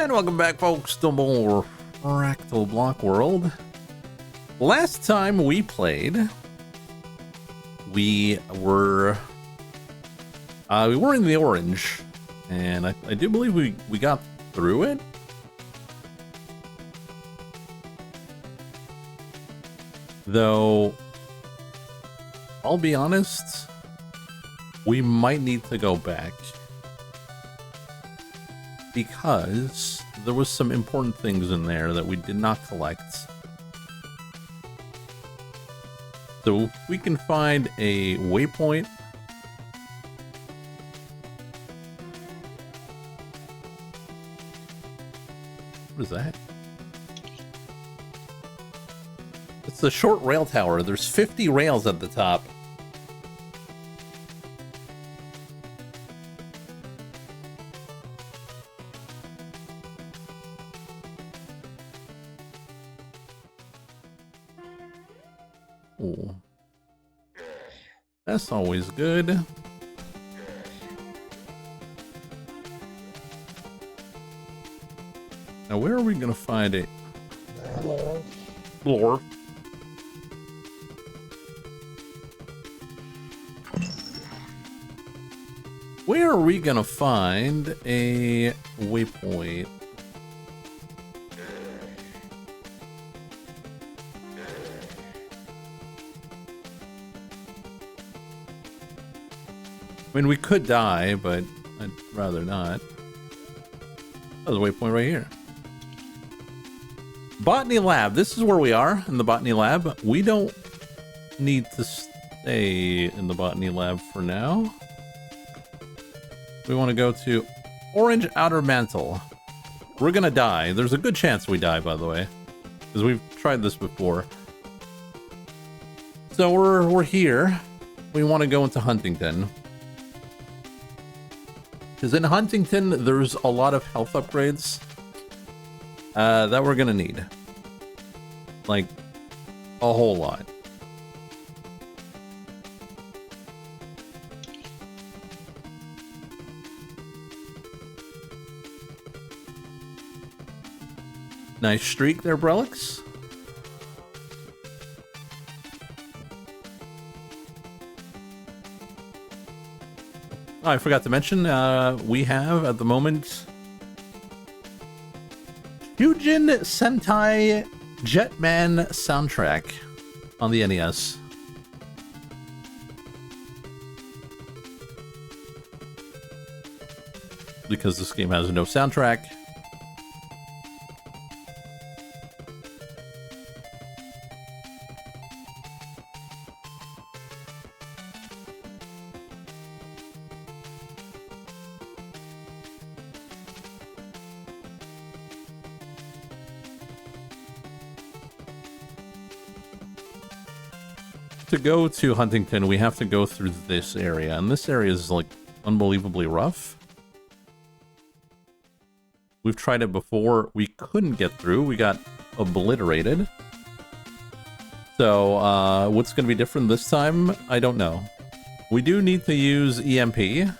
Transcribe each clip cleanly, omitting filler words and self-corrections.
And welcome back, folks, to more Fractal Block World. Last time we played, we were in the orange, and I do believe we got through it. Though, I'll be honest, we might need to go back, because there was some important things in there that we did not collect. So if we can find a waypoint, what is that? It's the short rail tower. There's 50 rails at the top. Ooh. That's always good. Now, where are we gonna find it? Floor. Where are we gonna find a waypoint? I mean, we could die, but I'd rather not. There's a waypoint right here. Botany lab. This is where we are, in the botany lab. We don't need to stay in the botany lab for now. We want to go to Orange Outer Mantle. We're gonna die. There's a good chance we die, by the way, because we've tried this before. So we're here. We want to go into Huntington. Because in Huntington, there's a lot of health upgrades that we're gonna need. Like, a whole lot. Nice streak there, Brelix. Oh, I forgot to mention, we have, at the moment, Hyujin Sentai Jetman soundtrack on the NES. Because this game has no soundtrack. To go to Huntington, we have to go through this area, and this area is like unbelievably rough. We've tried it before. We couldn't get through. We got obliterated. So what's going to be different this time? I don't know. We do need to use EMP.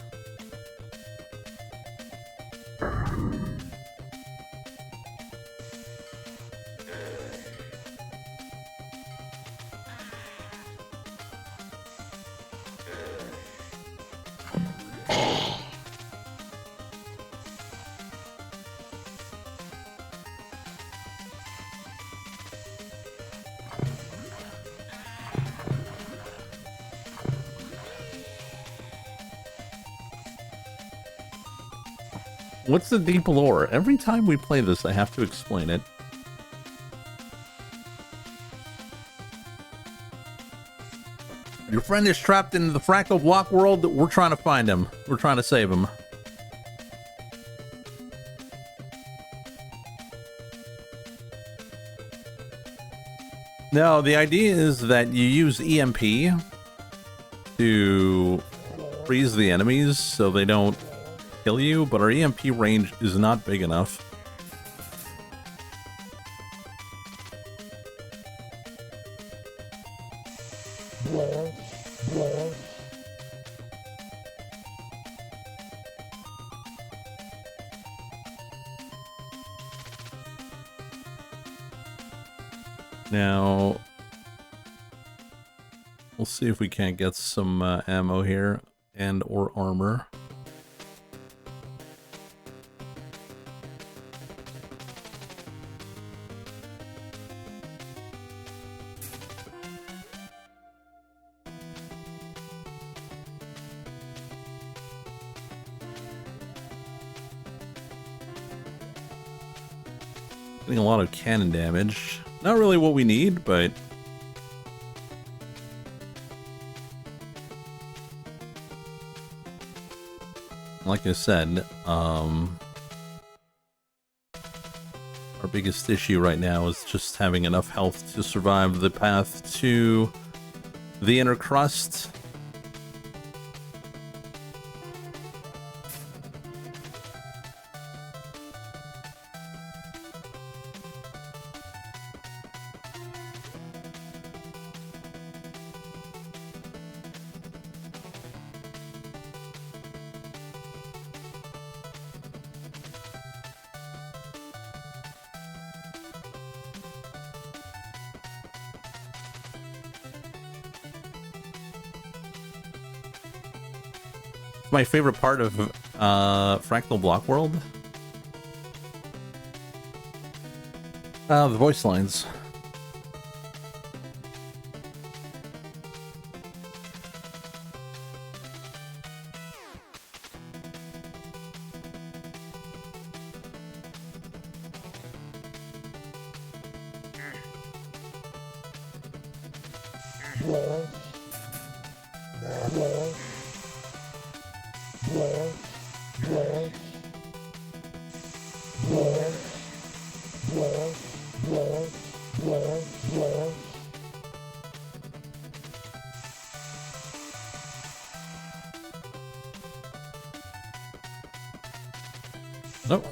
What's the deep lore? Every time we play this, I have to explain it. Your friend is trapped in the Fractal Block World. We're trying to find him. We're trying to save him. No, the idea is that you use EMP to freeze the enemies so they don't kill you, but our EMP range is not big enough. Now, we'll see if we can't get some ammo here and or armor. Getting a lot of cannon damage. Not really what we need, but like I said, our biggest issue right now is just having enough health to survive the path to the inner crust. My favorite part of Fractal Block World? The voice lines. Nope.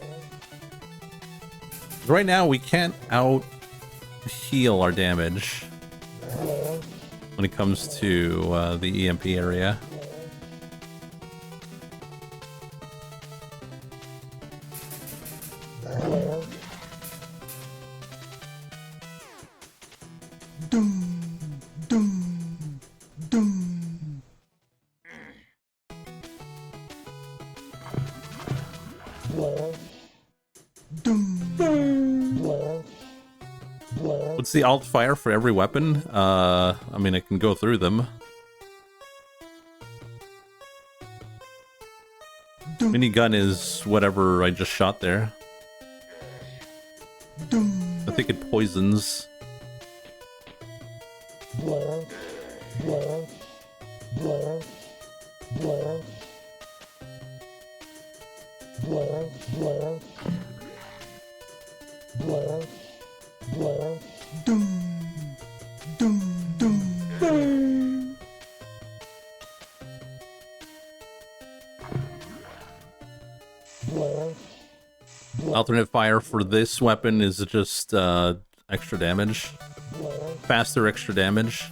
Right now, we can't out-heal our damage when it comes to the EMP area. What's the alt fire for every weapon? I mean, I can go through them. Minigun is whatever I just shot there. I think it poisons. Alternate fire for this weapon is just extra damage. Faster extra damage.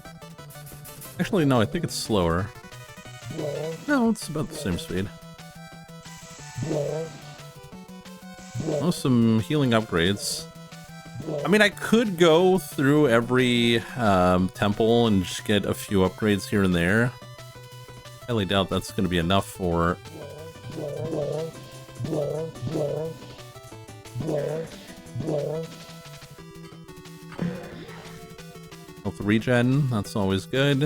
Actually, no, I think it's slower. No, it's about the same speed. Oh, some healing upgrades. I mean, I could go through every temple and just get a few upgrades here and there. I highly doubt that's going to be enough for... Health regen, that's always good.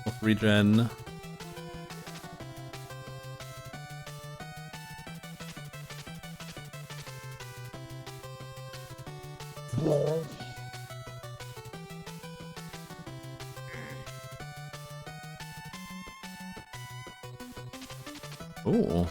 Health regen. Ooh.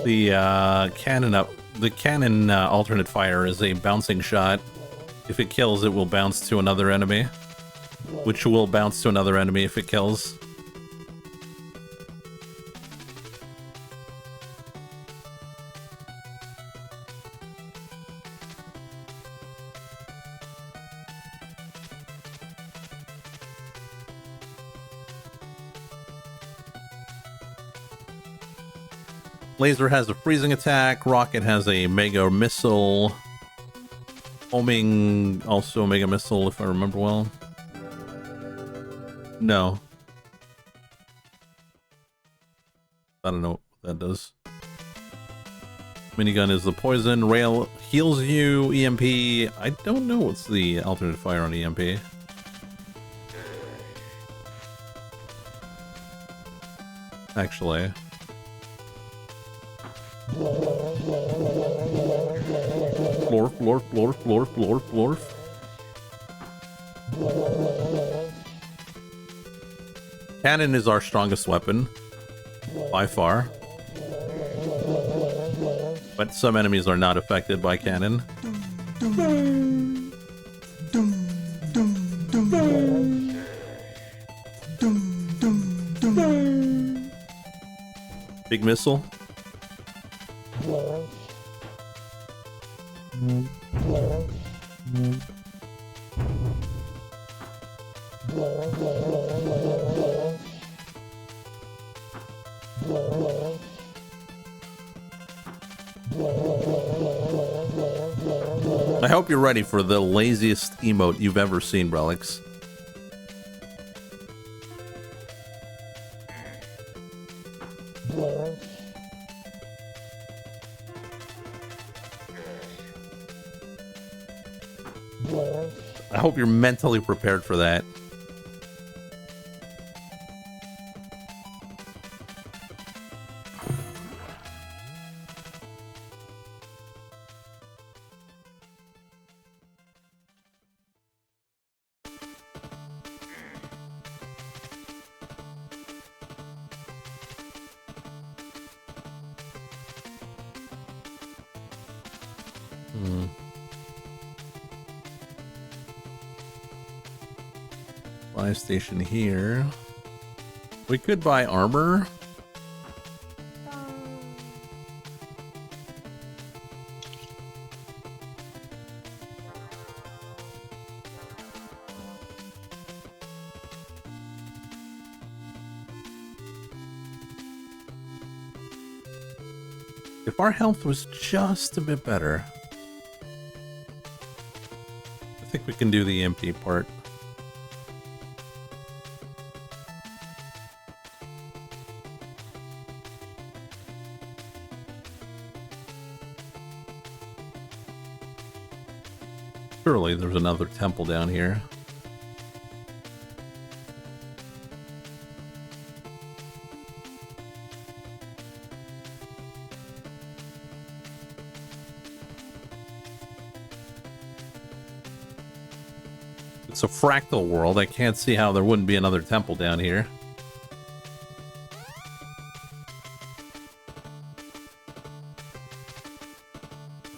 The cannon alternate fire is a bouncing shot. If it kills, it will bounce to another enemy, which will bounce to another enemy if it kills. Laser has a freezing attack. Rocket has a mega missile. Homing also a mega missile, if I remember well. No. I don't know what that does. Minigun is the poison. Rail heals you. EMP. I don't know what's the alternate fire on EMP. Actually. Florf, florf, florf, florf, florf, florf. Cannon is our strongest weapon. By far. But some enemies are not affected by cannon. Big missile. I hope you're ready for the laziest emote you've ever seen, Relics. I hope you're mentally prepared for that. Buy station here. We could buy armor. If our health was just a bit better, I think we can do the EMP part. Surely there's another temple down here. It's a fractal world. I can't see how there wouldn't be another temple down here.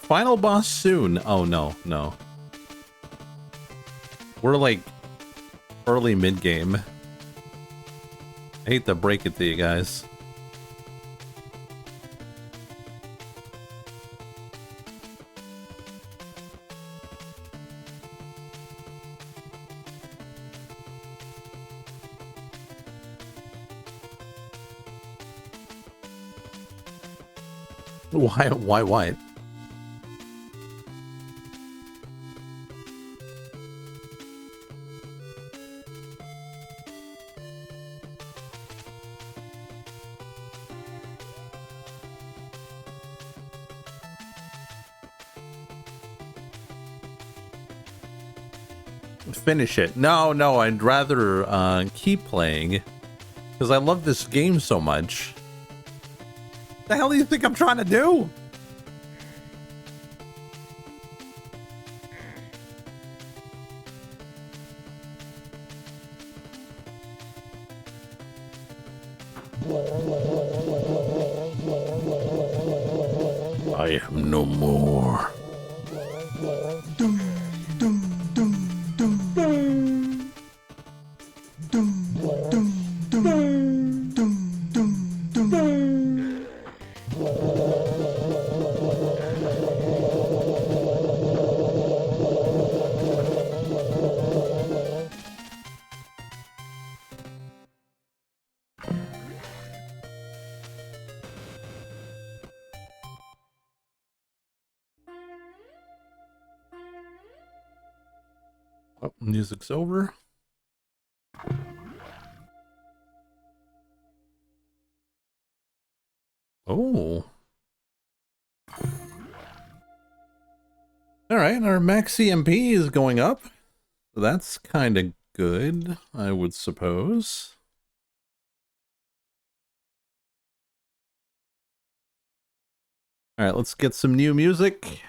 Final boss soon. Oh, no, no. We're like early mid-game. I hate to break it to you guys. Why what? Finish it. No, I'd rather keep playing because I love this game so much. The hell do you think I'm trying to do? I am no more. Music's over. Oh. All right, our max CMP is going up. So that's kind of good, I would suppose. All right, let's get some new music.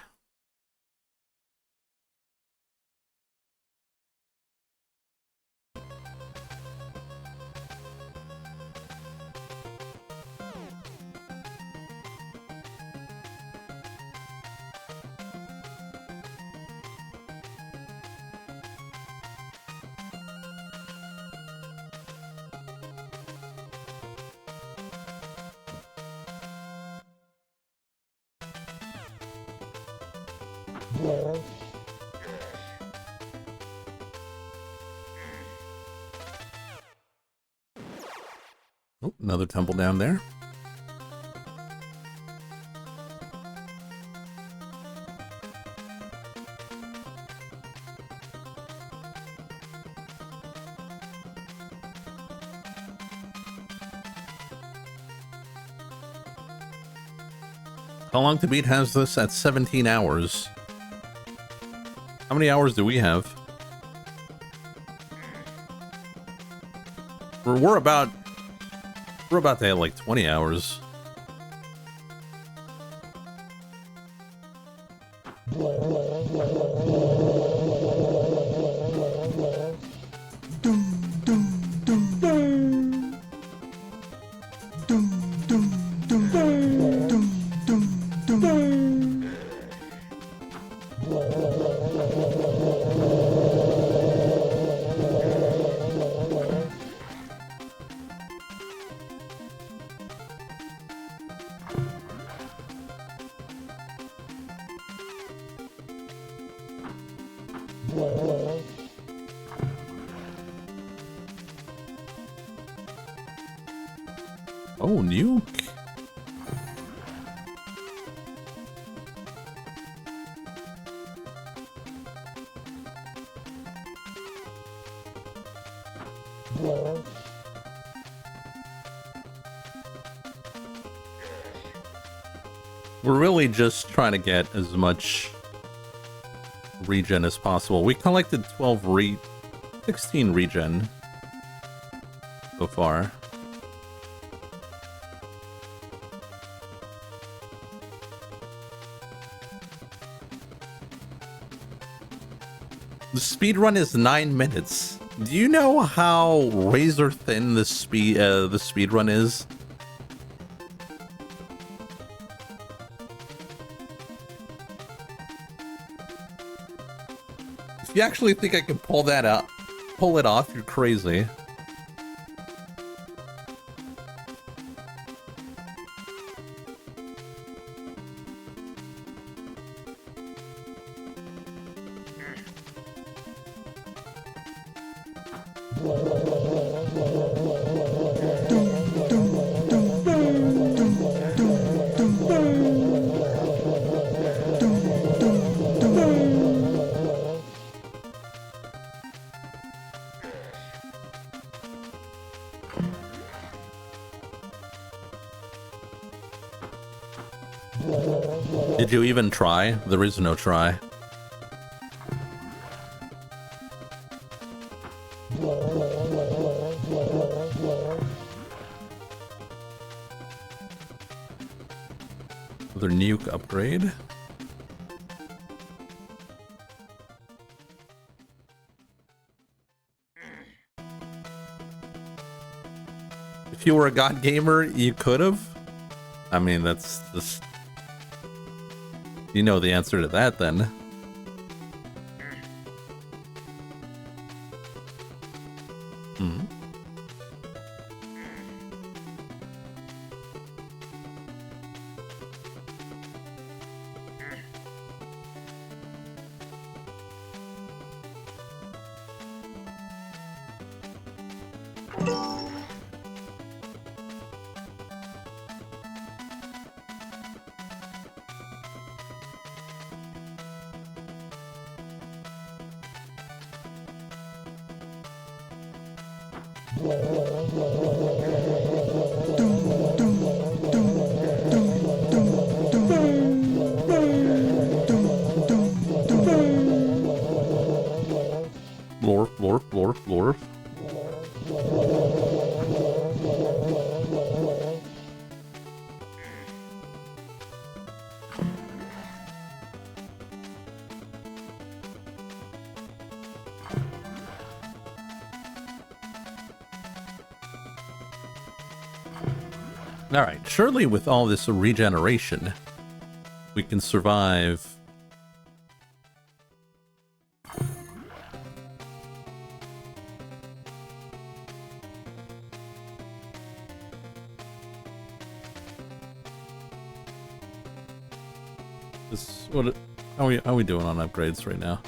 Oh, another tumble down there. How long to beat has this at 17 hours? How many hours do we have? We're about to have like 20 hours. Oh, nuke. We're really just trying to get as much regen as possible. We collected 16 regen so far. The speed run is 9 minutes. Do you know how razor thin the speed run is? If you actually think I can pull that up, pull it off, you're crazy. Did you even try? There is no try. Another nuke upgrade. If you were a god gamer, you could have. I mean, that's just... You know the answer to that, then. Hmm. Blorp, blorp, blorp, blorp. Alright, surely with all this regeneration, we can survive. How are we doing on upgrades right now?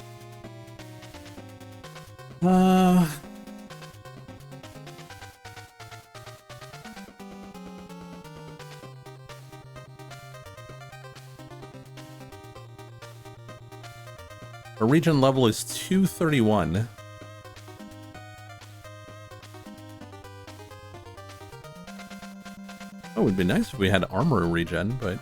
Our region level is 231. Oh, it would be nice if we had armor regen, but...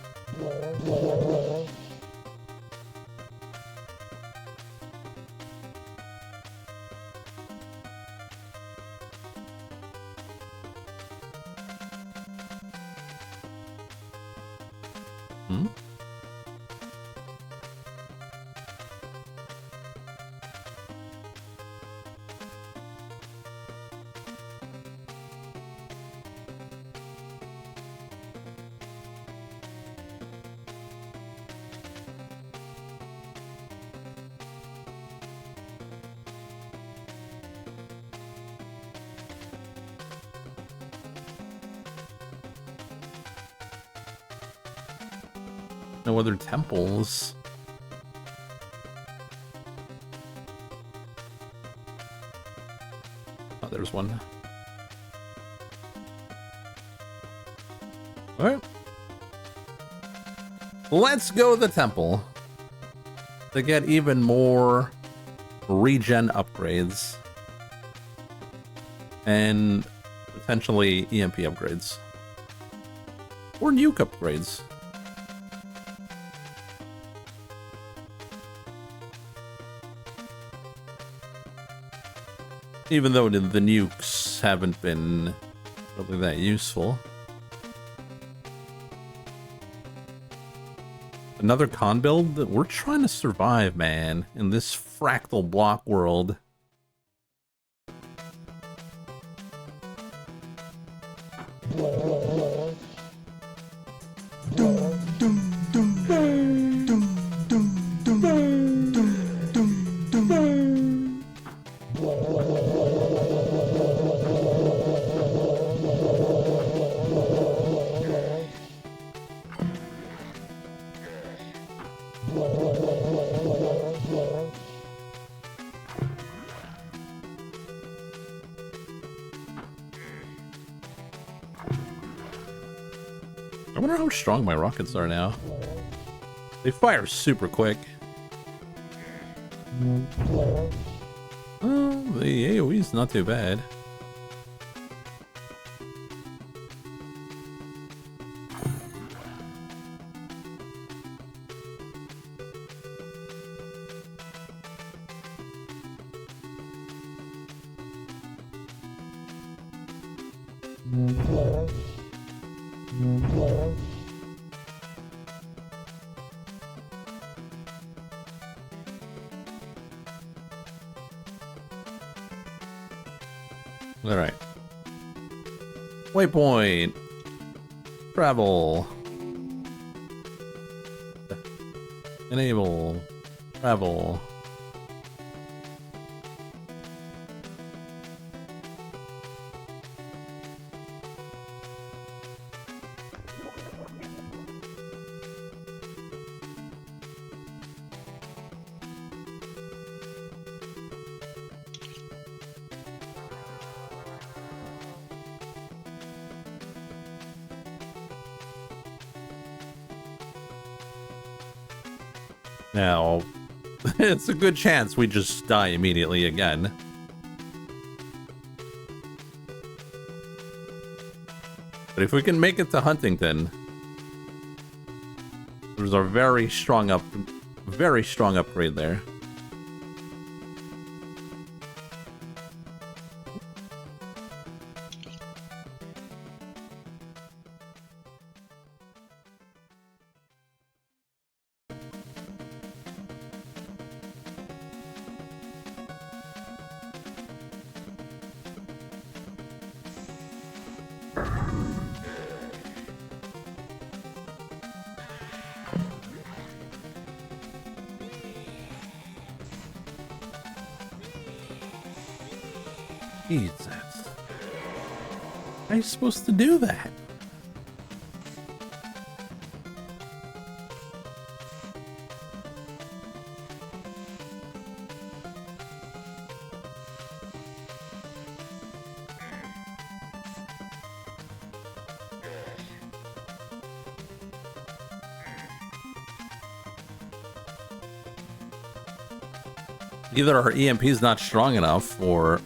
No other temples. Oh, there's one. Alright. Let's go to the temple to get even more regen upgrades and potentially EMP upgrades or nuke upgrades. Even though the nukes haven't been really that useful. Another con build? We're trying to survive, man, in this Fractal Block World. I wonder how strong my rockets are now. They fire super quick. Oh, the AoE's not too bad. Alright. Waypoint. Travel. Enable. Travel. Now, it's a good chance we just die immediately again. But if we can make it to Huntington, there's a very strong upgrade there. Jesus. How are you supposed to do that? Either our EMP is not strong enough, or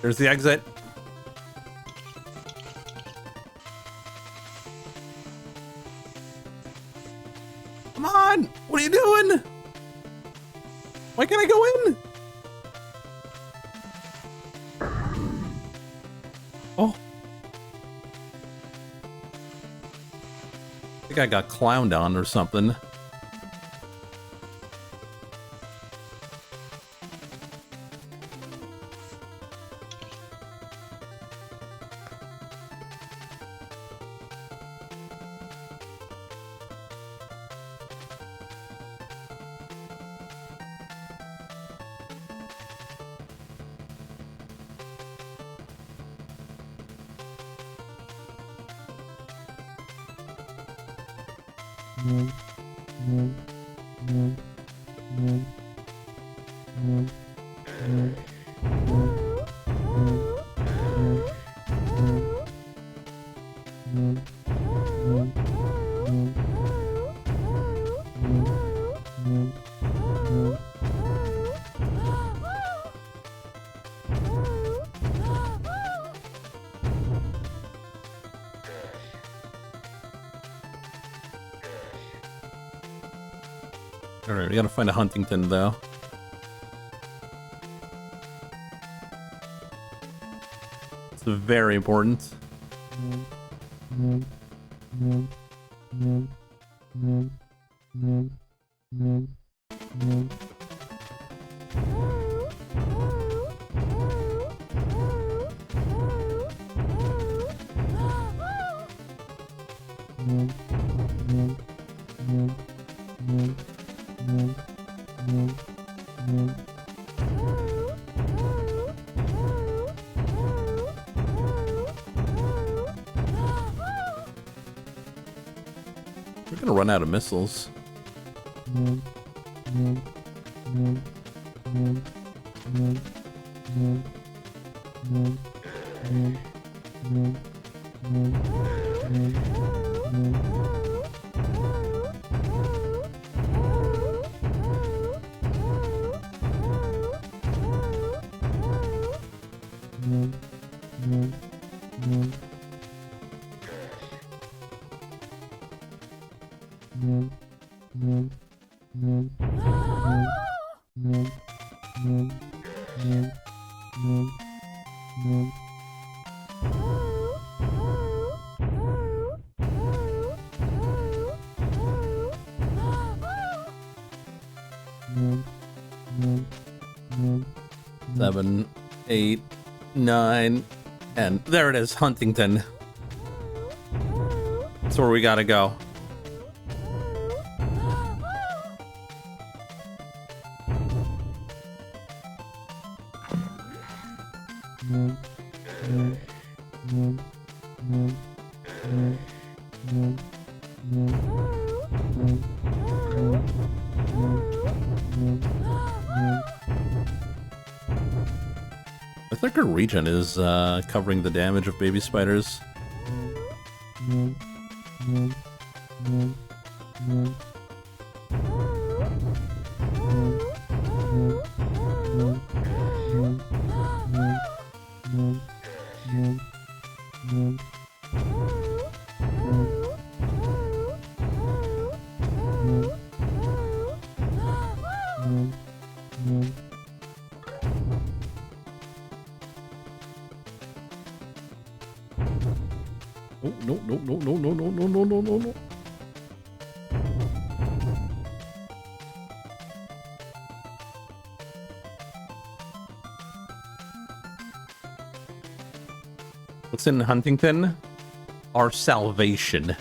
there's the exit. Come on! What are you doing? Why can't I go in? Oh. I think I got clowned on or something. Alright, we gotta find a Huntington, though. It's very important. We're gonna run out of missiles. Seven, 8, 9, and there it is, Huntington. That's where we gotta go. I think our regen is covering the damage of baby spiders. Oh, no, no, no, no, no, no, no, no, no, no, no. What's in Huntington? Our salvation.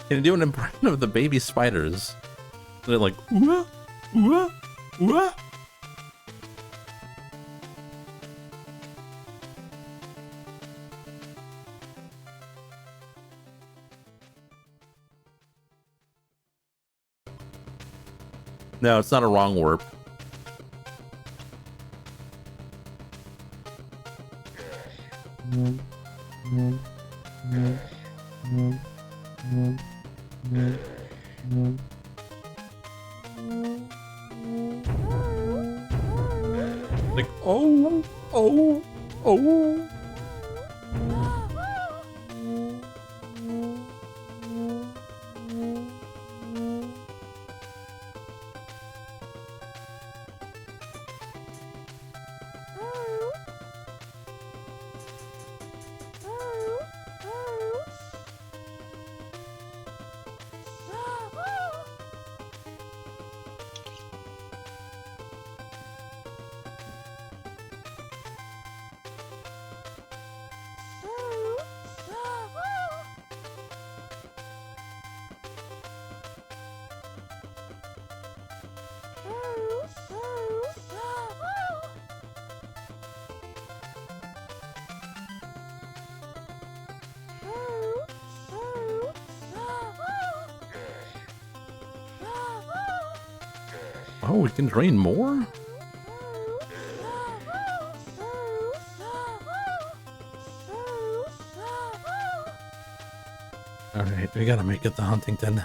Can you do an impression of the baby spiders? They're like, ooh, ooh, ooh. No, it's not a wrong warp. Like, oh, oh, oh. Oh, we can drain more? Alright, we gotta make it to Huntington.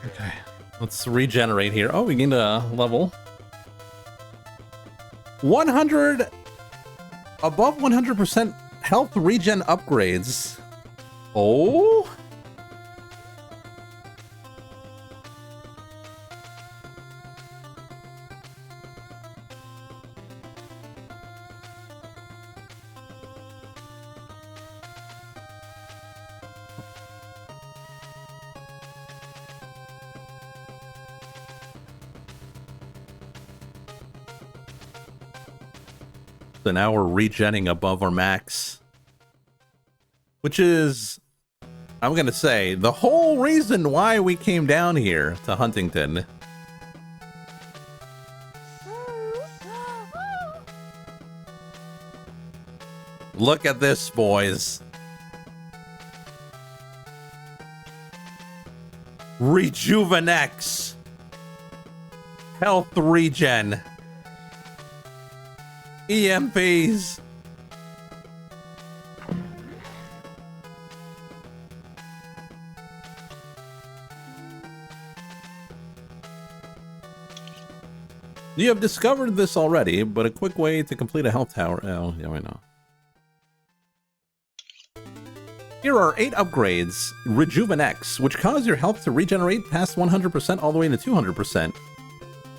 Okay, let's regenerate here. Oh, we gained a level. 100 above 100% health regen upgrades. Oh. So now we're regenning above our max. Which is, I'm going to say, the whole reason why we came down here to Huntington. Look at this, boys. Rejuvenex. Health regen. EMPs. You have discovered this already, but a quick way to complete a health tower. Oh, yeah, I know. Here are 8 upgrades. Rejuvenex, which cause your health to regenerate past 100% all the way to 200%.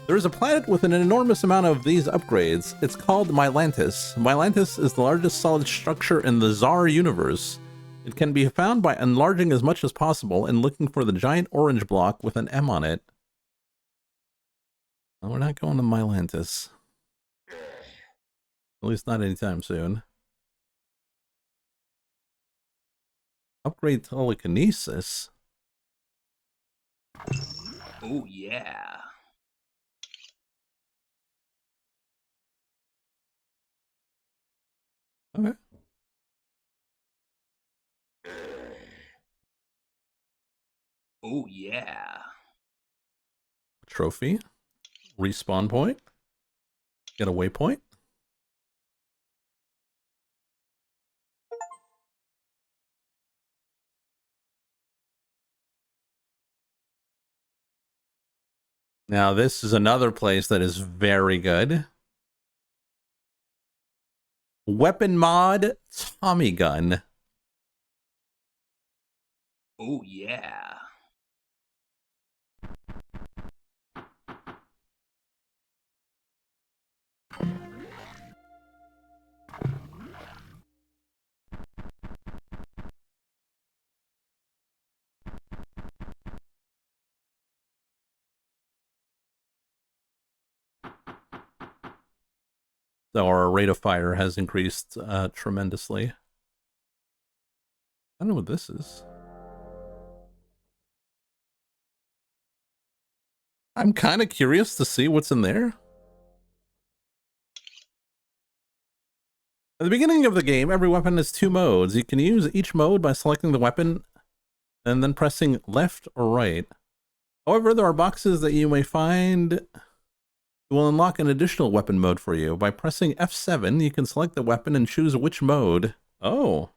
There is a planet with an enormous amount of these upgrades. It's called Mylantis. Mylantis is the largest solid structure in the Zar universe. It can be found by enlarging as much as possible and looking for the giant orange block with an M on it. Well, we're not going to Mylantis. At least not anytime soon. Upgrade telekinesis. Oh, yeah. Okay. Oh, yeah. Trophy. Respawn point. Get a waypoint. Now, this is another place that is very good. Weapon mod, Tommy gun. Oh, yeah. So our rate of fire has increased tremendously. I don't know what this is. I'm kind of curious to see what's in there. At the beginning of the game, every weapon has 2 modes. You can use each mode by selecting the weapon and then pressing left or right. However, there are boxes that you may find will unlock an additional weapon mode for you. By pressing F7, you can select the weapon and choose which mode. Oh.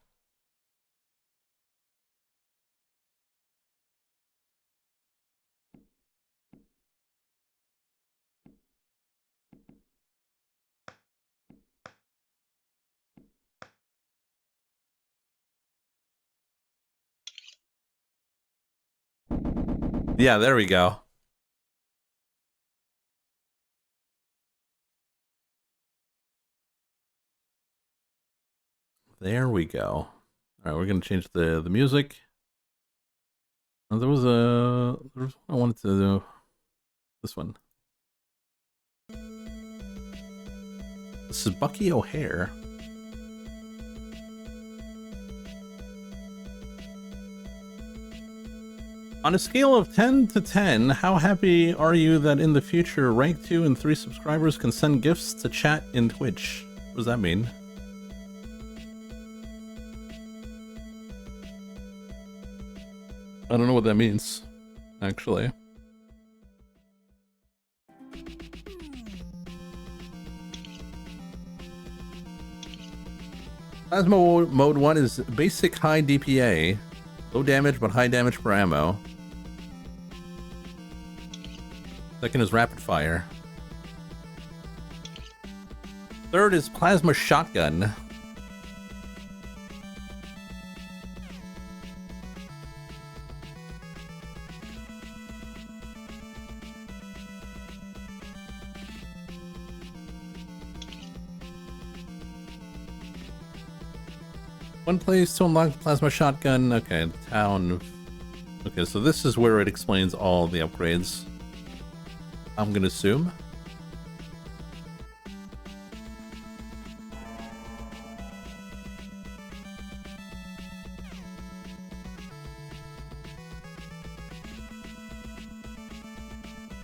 Yeah, there we go. There we go. All right, we're going to change the music. There was one I wanted to do. This one. This is Bucky O'Hare. On a scale of 10 to 10, how happy are you that in the future rank 2 and 3 subscribers can send gifts to chat in Twitch? What does that mean? I don't know what that means, actually. Plasma mode 1 is basic high DPA. Low damage, but high damage per ammo. Second is rapid fire. Third is plasma shotgun. One place to unlock plasma shotgun. Okay, town. Okay, so this is where it explains all the upgrades. I'm gonna assume.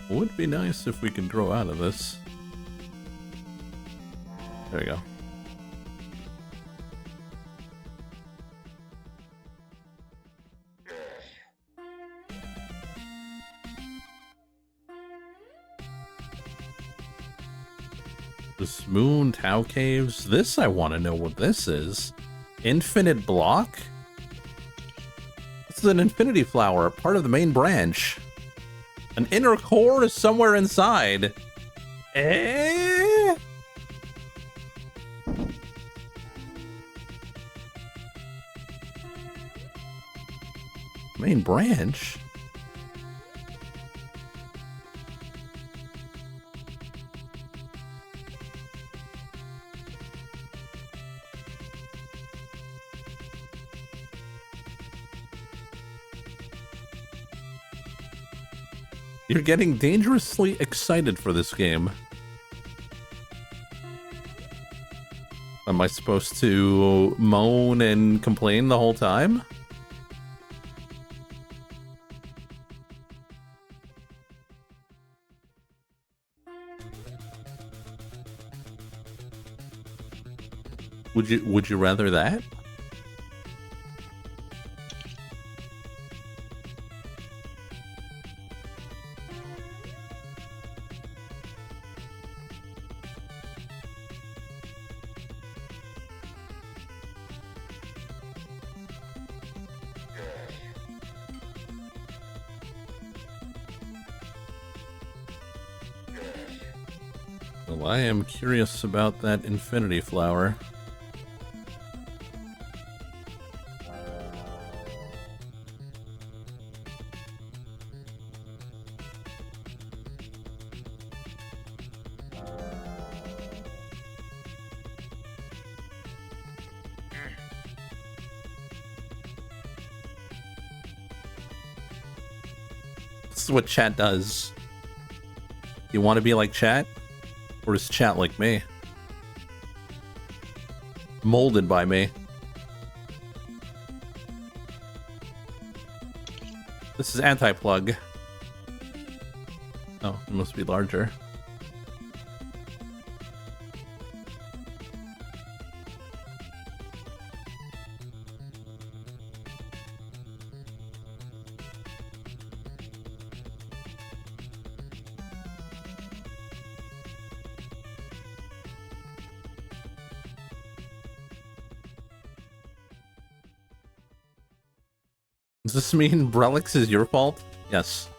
Would be nice if we could grow out of this. There we go. This Moon Tau Caves. This, I want to know what this is. Infinite Block? This is an infinity flower, part of the main branch. An inner core is somewhere inside. Eh? Main branch? You're getting dangerously excited for this game. Am I supposed to moan and complain the whole time? Would you rather that? Well, I am curious about that infinity flower. This is what chat does. You want to be like chat? Or is chat like me? Molded by me. This is anti-plug. Oh, it must be larger. Does this mean Brelix is your fault? Yes.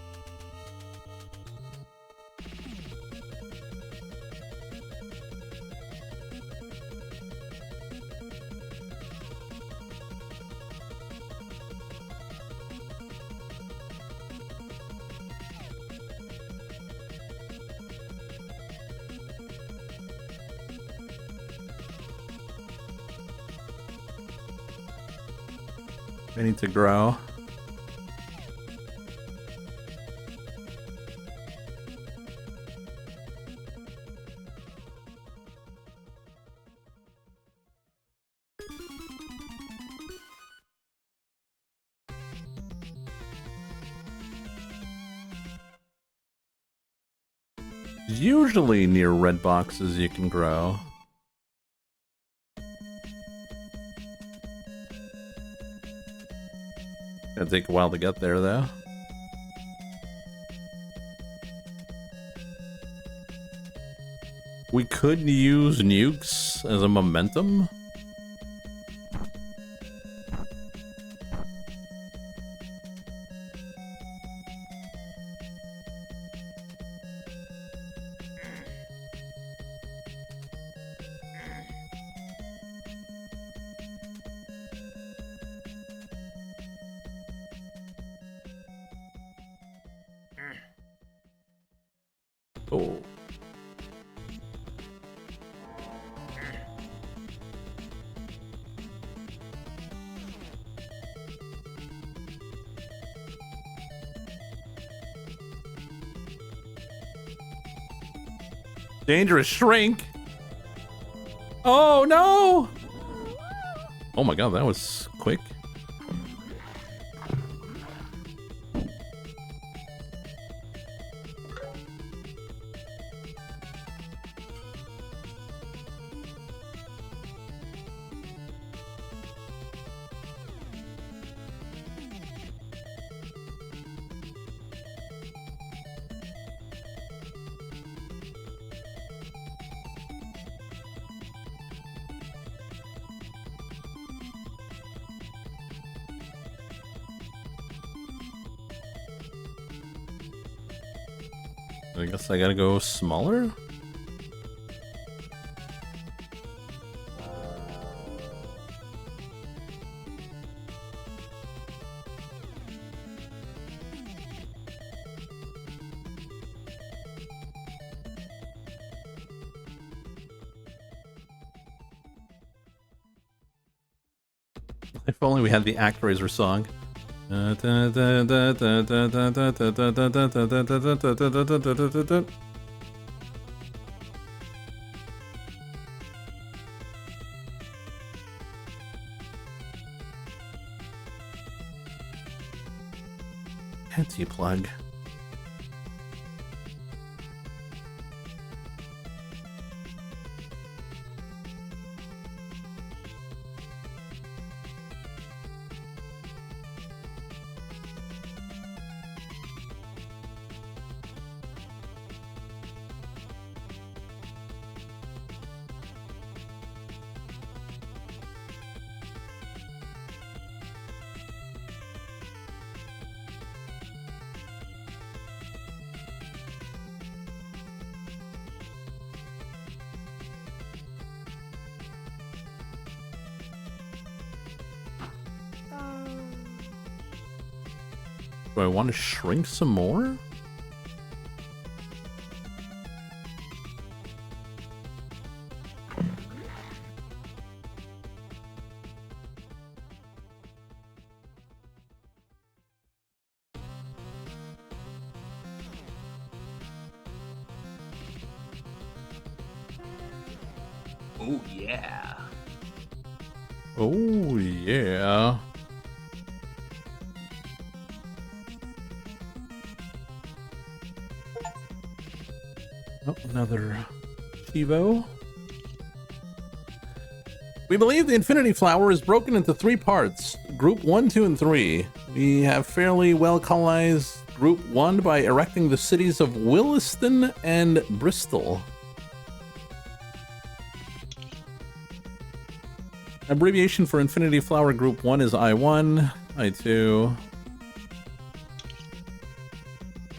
I need to grow. Usually near red boxes you can grow. Gonna take a while to get there though. We could use nukes as a momentum. Oh. Dangerous shrink. Oh no! Oh my god, that was quick. I guess I gotta go smaller? If only we had the ActRaiser song. Anti-plug. Do I want to shrink some more? Oh yeah. Oh yeah. Oh, another TiVo. We believe the Infinity Flower is broken into 3 parts, Group 1, 2, and 3. We have fairly well colonized Group 1 by erecting the cities of Williston and Bristol. Abbreviation for Infinity Flower Group 1 is I1, I2.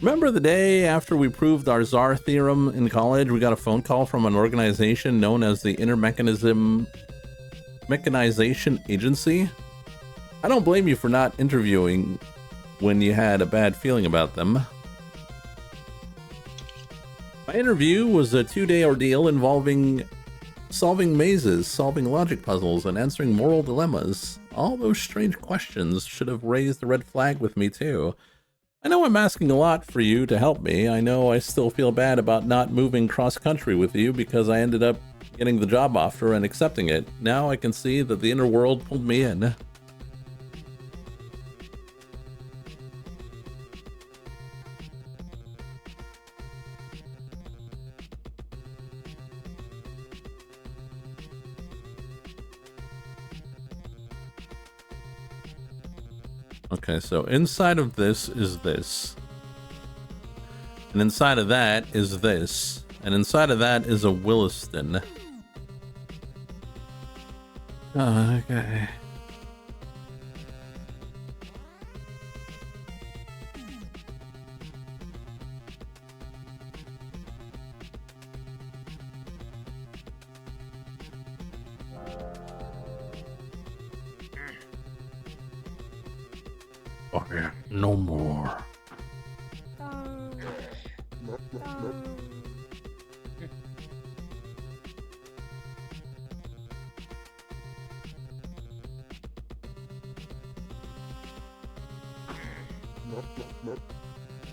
Remember the day after we proved our Tsar theorem in college, we got a phone call from an organization known as the Mechanization Agency? I don't blame you for not interviewing when you had a bad feeling about them. My interview was a 2-day ordeal involving solving mazes, solving logic puzzles, and answering moral dilemmas. All those strange questions should have raised the red flag with me too. I know I'm asking a lot for you to help me. I know I still feel bad about not moving cross-country with you because I ended up getting the job offer and accepting it. Now I can see that the inner world pulled me in. Okay, so inside of this is this. And inside of that is this. And inside of that is a Williston. Oh, okay. Okay, no more.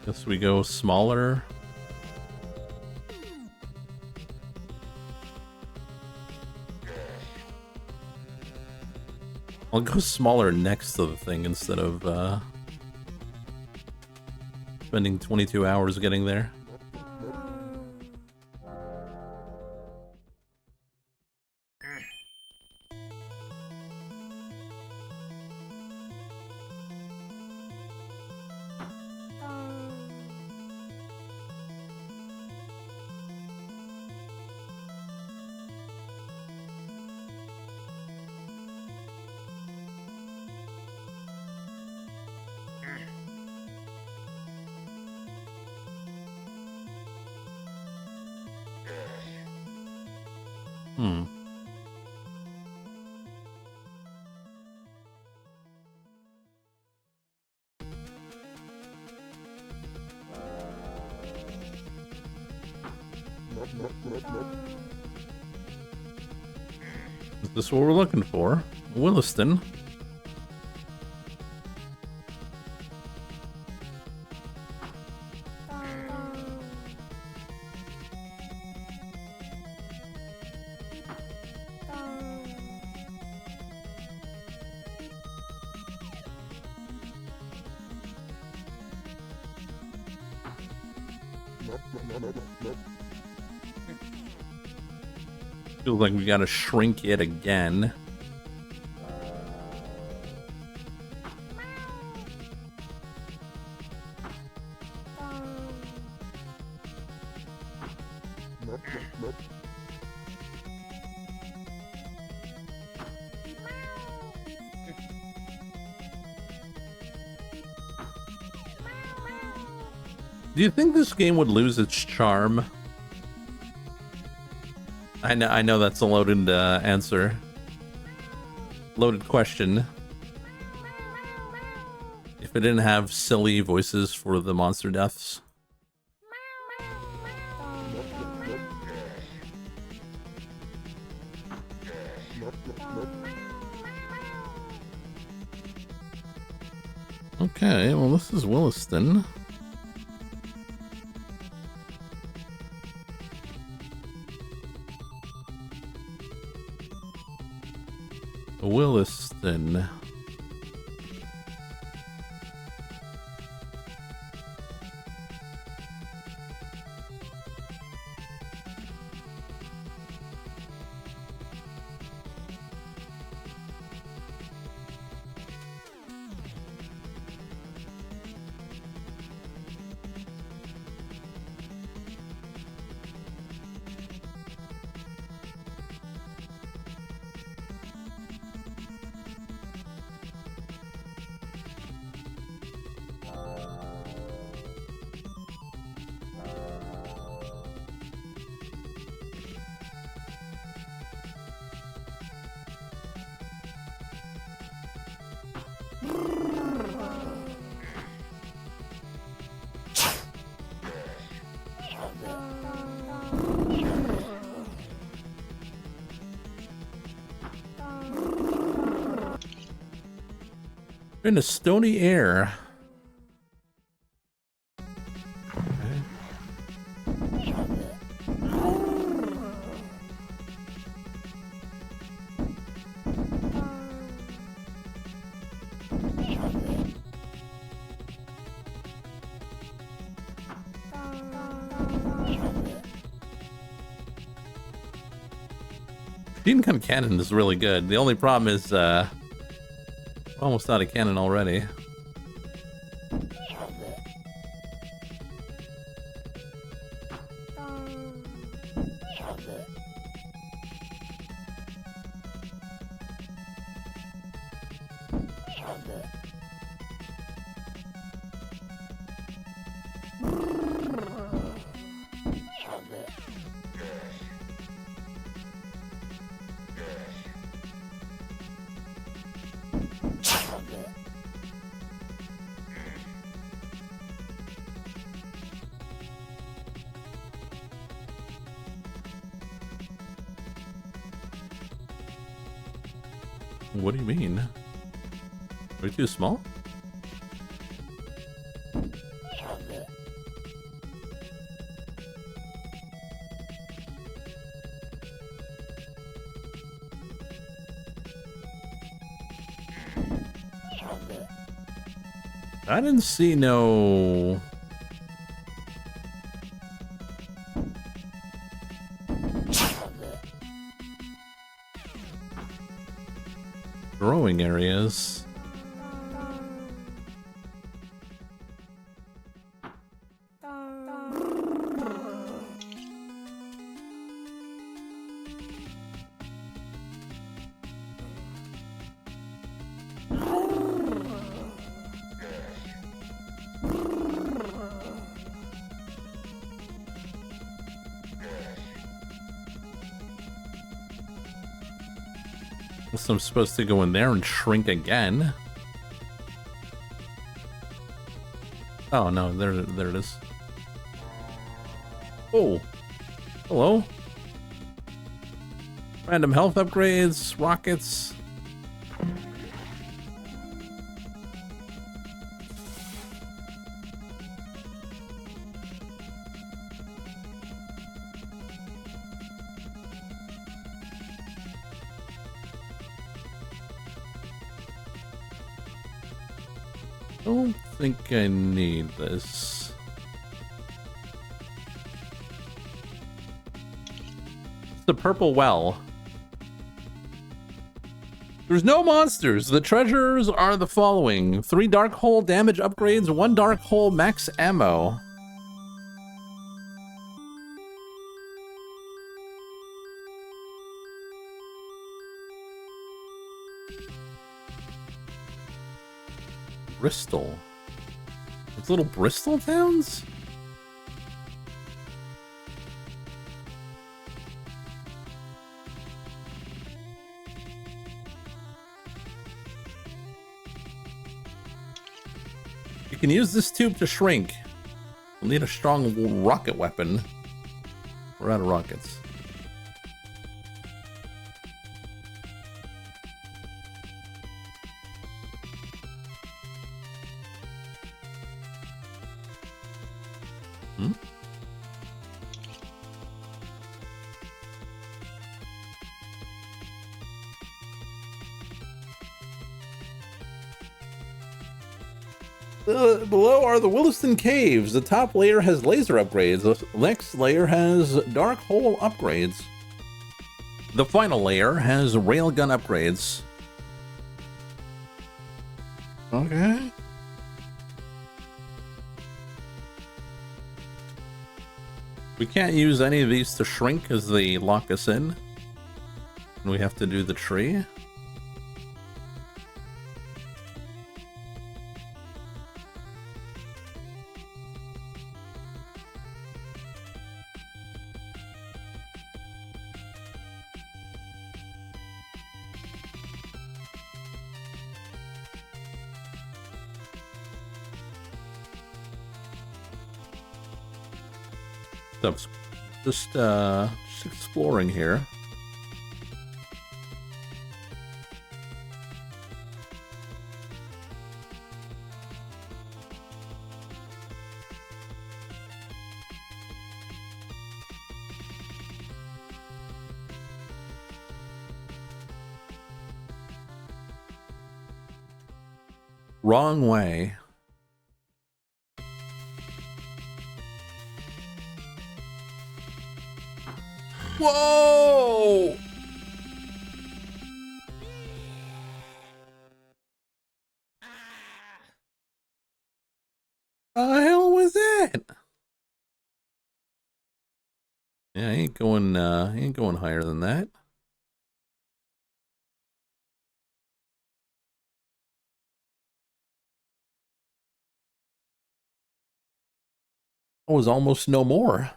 Guess we go smaller. I'll go smaller next to the thing instead of spending 22 hours getting there. Is this what we're looking for? Williston. Feels like we gotta shrink it again. Do you think this game would lose its charm? I know that's a loaded answer. Loaded question. If it didn't have silly voices for the monster deaths. Okay, well this is Williston. Williston. In a stony air. Machine gun cannon is really good. The only problem is almost out of cannon already. What do you mean? Are we too small? I didn't see no... growing areas. Guess I'm supposed to go in there and shrink again. Oh no, there it is. Oh, hello. Random health upgrades, rockets. Don't think I need this. It's the purple well. There's no monsters. The treasures are the following: 3 dark hole damage upgrades, 1 dark hole max ammo. Bristol. It's little Bristol towns? You can use this tube to shrink. We'll need a strong rocket weapon. We're out of rockets. Below are the Williston Caves. The top layer has laser upgrades. The next layer has dark hole upgrades. The final layer has railgun upgrades. Okay. We can't use any of these to shrink as they lock us in. And we have to do the tree. Just exploring here. Wrong way. Whoa! The hell was that? Yeah, I ain't going higher than that. It was almost no more.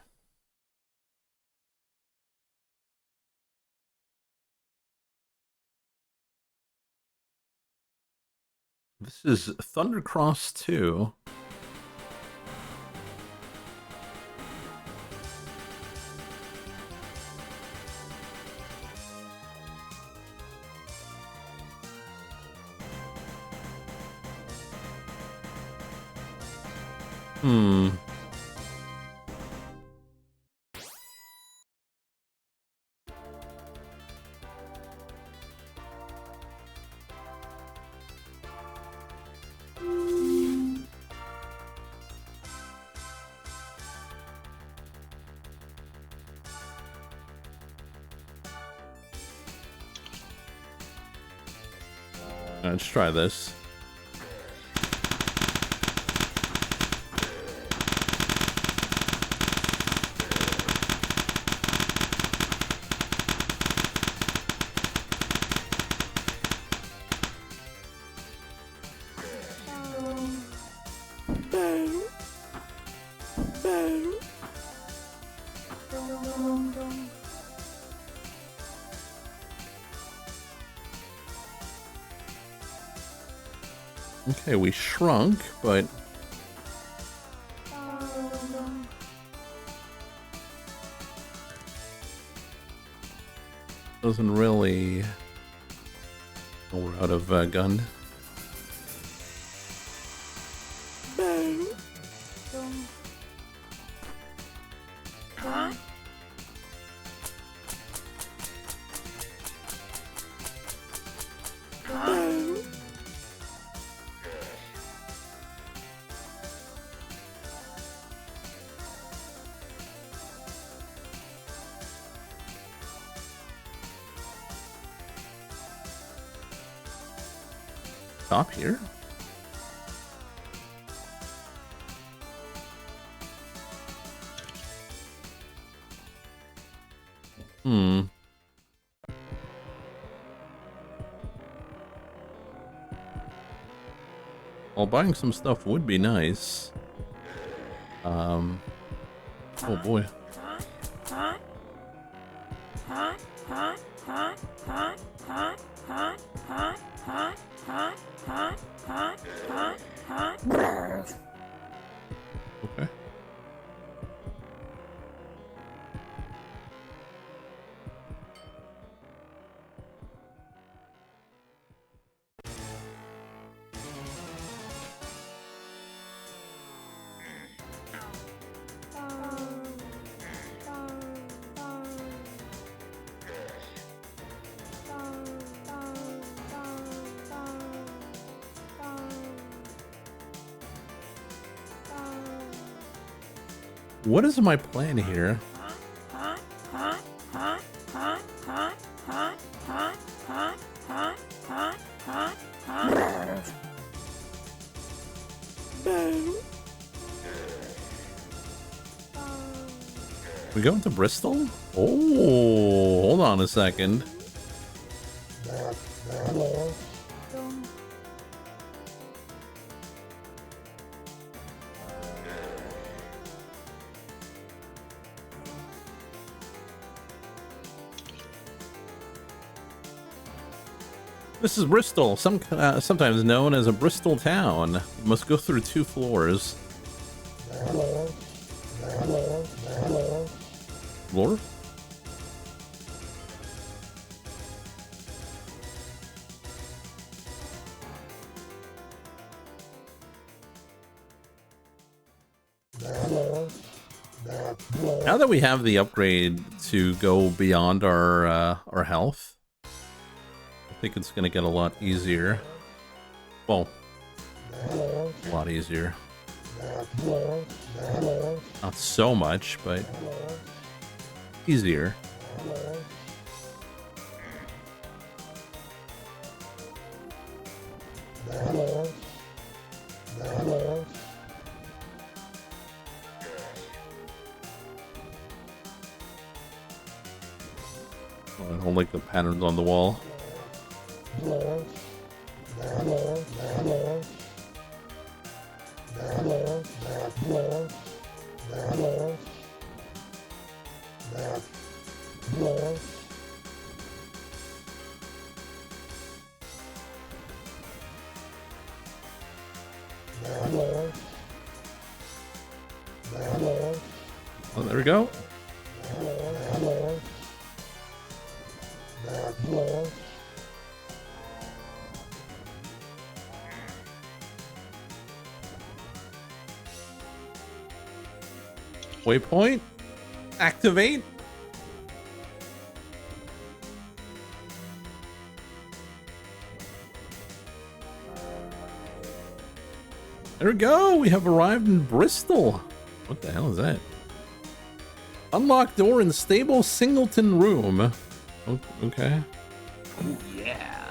This is Thundercross 2. Let's try this. Okay, we shrunk, but doesn't really. Oh, we're out of gun. Stop here. Well, buying some stuff would be nice. Oh boy. Okay. What is my plan here? We going to Bristol? Oh, hold on a second. This is Bristol, sometimes known as a Bristol town. You must go through 2 floors. Floor? Now that we have the upgrade to go beyond our health, I think it's gonna get a lot easier. Well, a lot easier. Not so much, but easier. Oh, I don't like the patterns on the wall. Oh, there we go. Waypoint, activate. There we go. We have arrived in Bristol. What the hell is that? Unlocked door in stable singleton room. Oh, okay. Oh, yeah.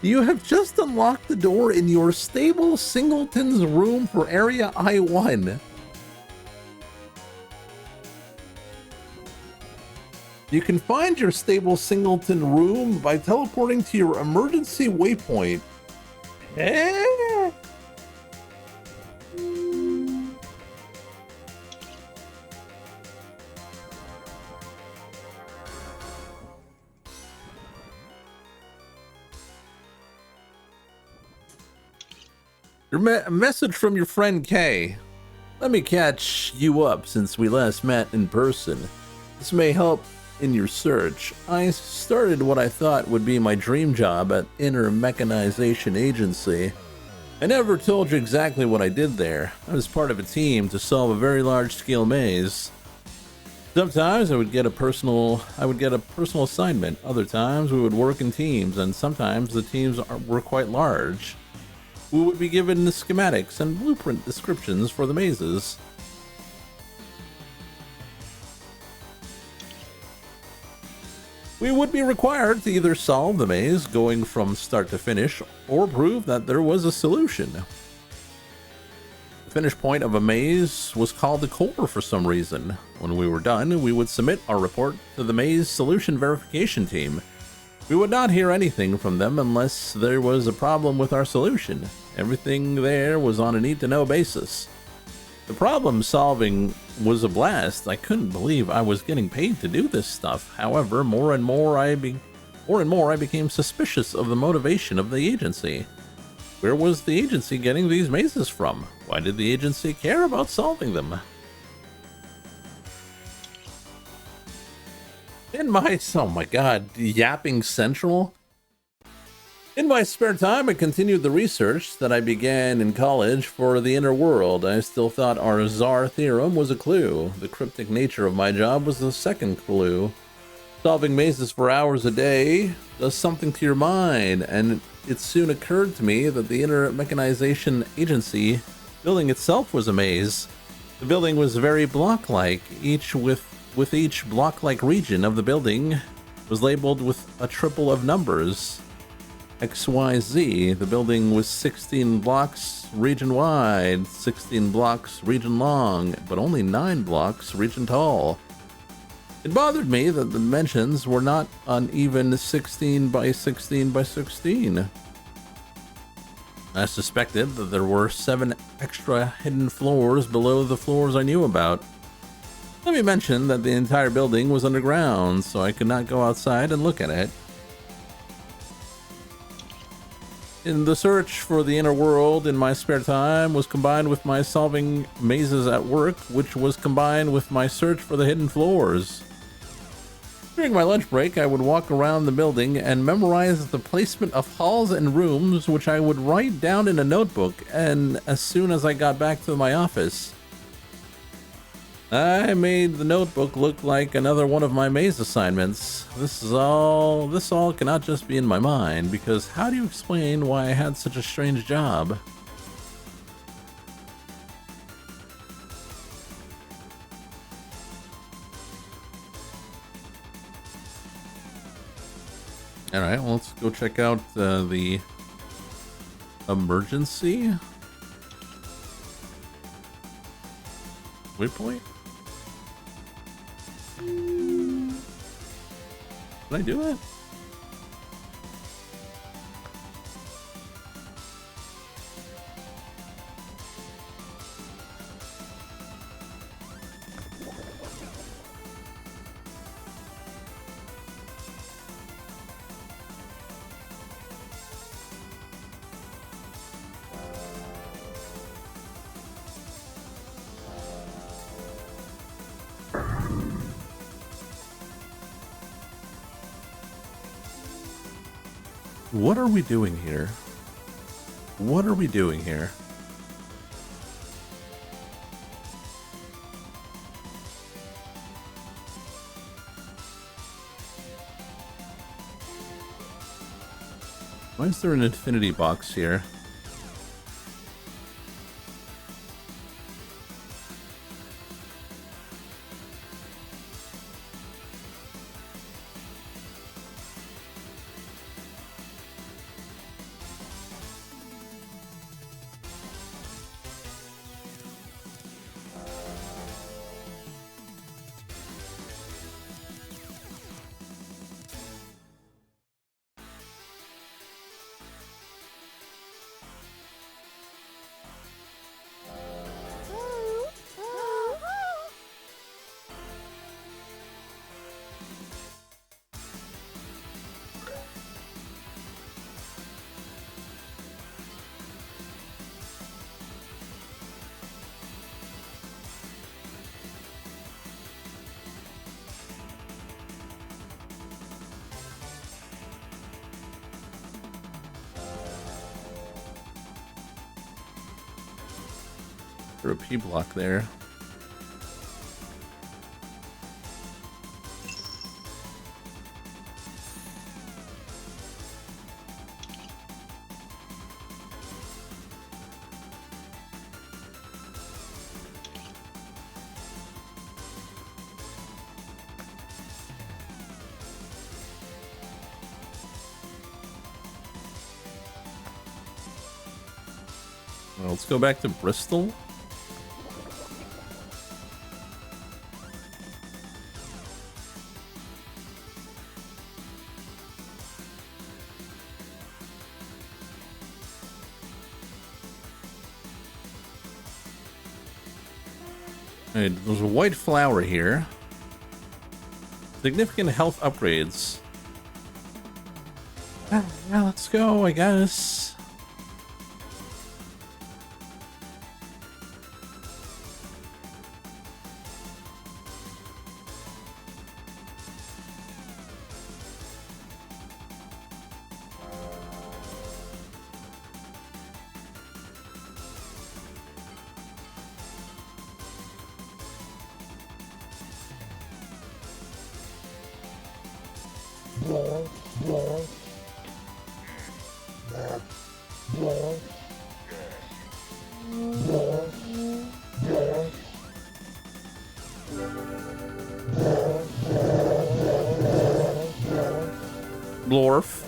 You have just unlocked the door in your stable Singleton's room for Area I-1. You can find your stable Singleton room by teleporting to your emergency waypoint. Eh? A message from your friend Kay. Let me catch you up since we last met in person. This may help in your search. I started what I thought would be my dream job at Inner Mechanization Agency. I never told you exactly what I did there. I was part of a team to solve a very large-scale maze. Sometimes I would get a personal assignment. Other times we would work in teams, and sometimes the teams were quite large. We would be given the schematics and blueprint descriptions for the mazes. We would be required to either solve the maze going from start to finish or prove that there was a solution. The finish point of a maze was called the core for some reason. When we were done, we would submit our report to the maze solution verification team. We would not hear anything from them unless there was a problem with our solution. Everything there was on a need-to-know basis. The problem solving was a blast. I couldn't believe I was getting paid to do this stuff. However, more and more I became suspicious of the motivation of the agency. Where was the agency getting these mazes from? Why did the agency care about solving them? Oh my god, Yapping Central? In my spare time, I continued the research that I began in college for the inner world. I still thought our Czar theorem was a clue. The cryptic nature of my job was the second clue. Solving mazes for hours a day does something to your mind, and it soon occurred to me that the Inner Mechanization Agency building itself was a maze. The building was very block-like, with each block-like region of the building was labeled with a triple of numbers. XYZ. The building was 16 blocks region wide, 16 blocks region long, but only 9 blocks region tall. It bothered me that the dimensions were not uneven 16 by 16 by 16. I suspected that there were 7 extra hidden floors below the floors I knew about. Let me mention that the entire building was underground, so I could not go outside and look at it. In the search for the inner world in my spare time was combined with my solving mazes at work, which was combined with my search for the hidden floors. During my lunch break, I would walk around the building and memorize the placement of halls and rooms, which I would write down in a notebook, and as soon as I got back to my office, I made the notebook look like another one of my maze assignments. This all cannot just be in my mind, because how do you explain why I had such a strange job? Alright, well, let's go check out the emergency waypoint. Did I do it? What are we doing here? What are we doing here? Why is there an infinity box here? Through a P block there. Well, let's go back to Bristol. Alright, there's a white flower here. Significant health upgrades. Yeah, let's go, I guess. Blorf.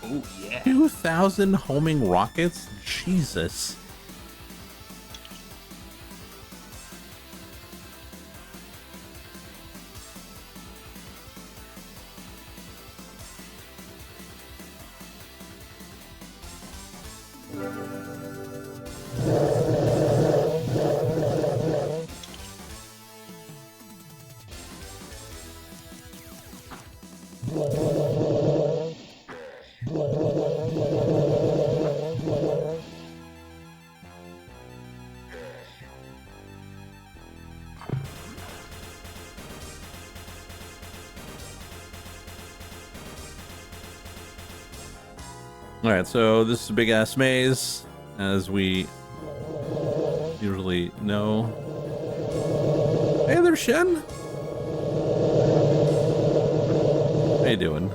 Oh, yeah. 2,000 homing rockets? Jesus. Alright, so this is a big ass maze, as we usually know. Hey there, Shen! How you doing?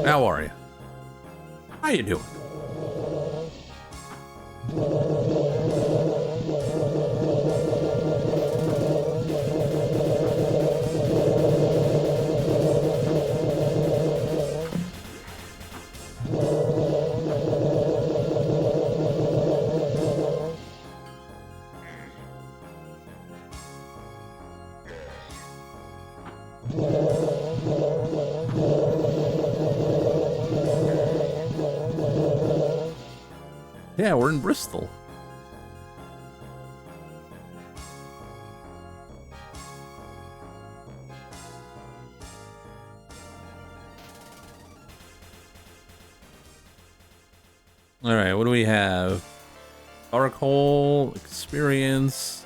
How are you? How you doing? Yeah, we're in Bristol. All right, what do we have? Dark hole, experience,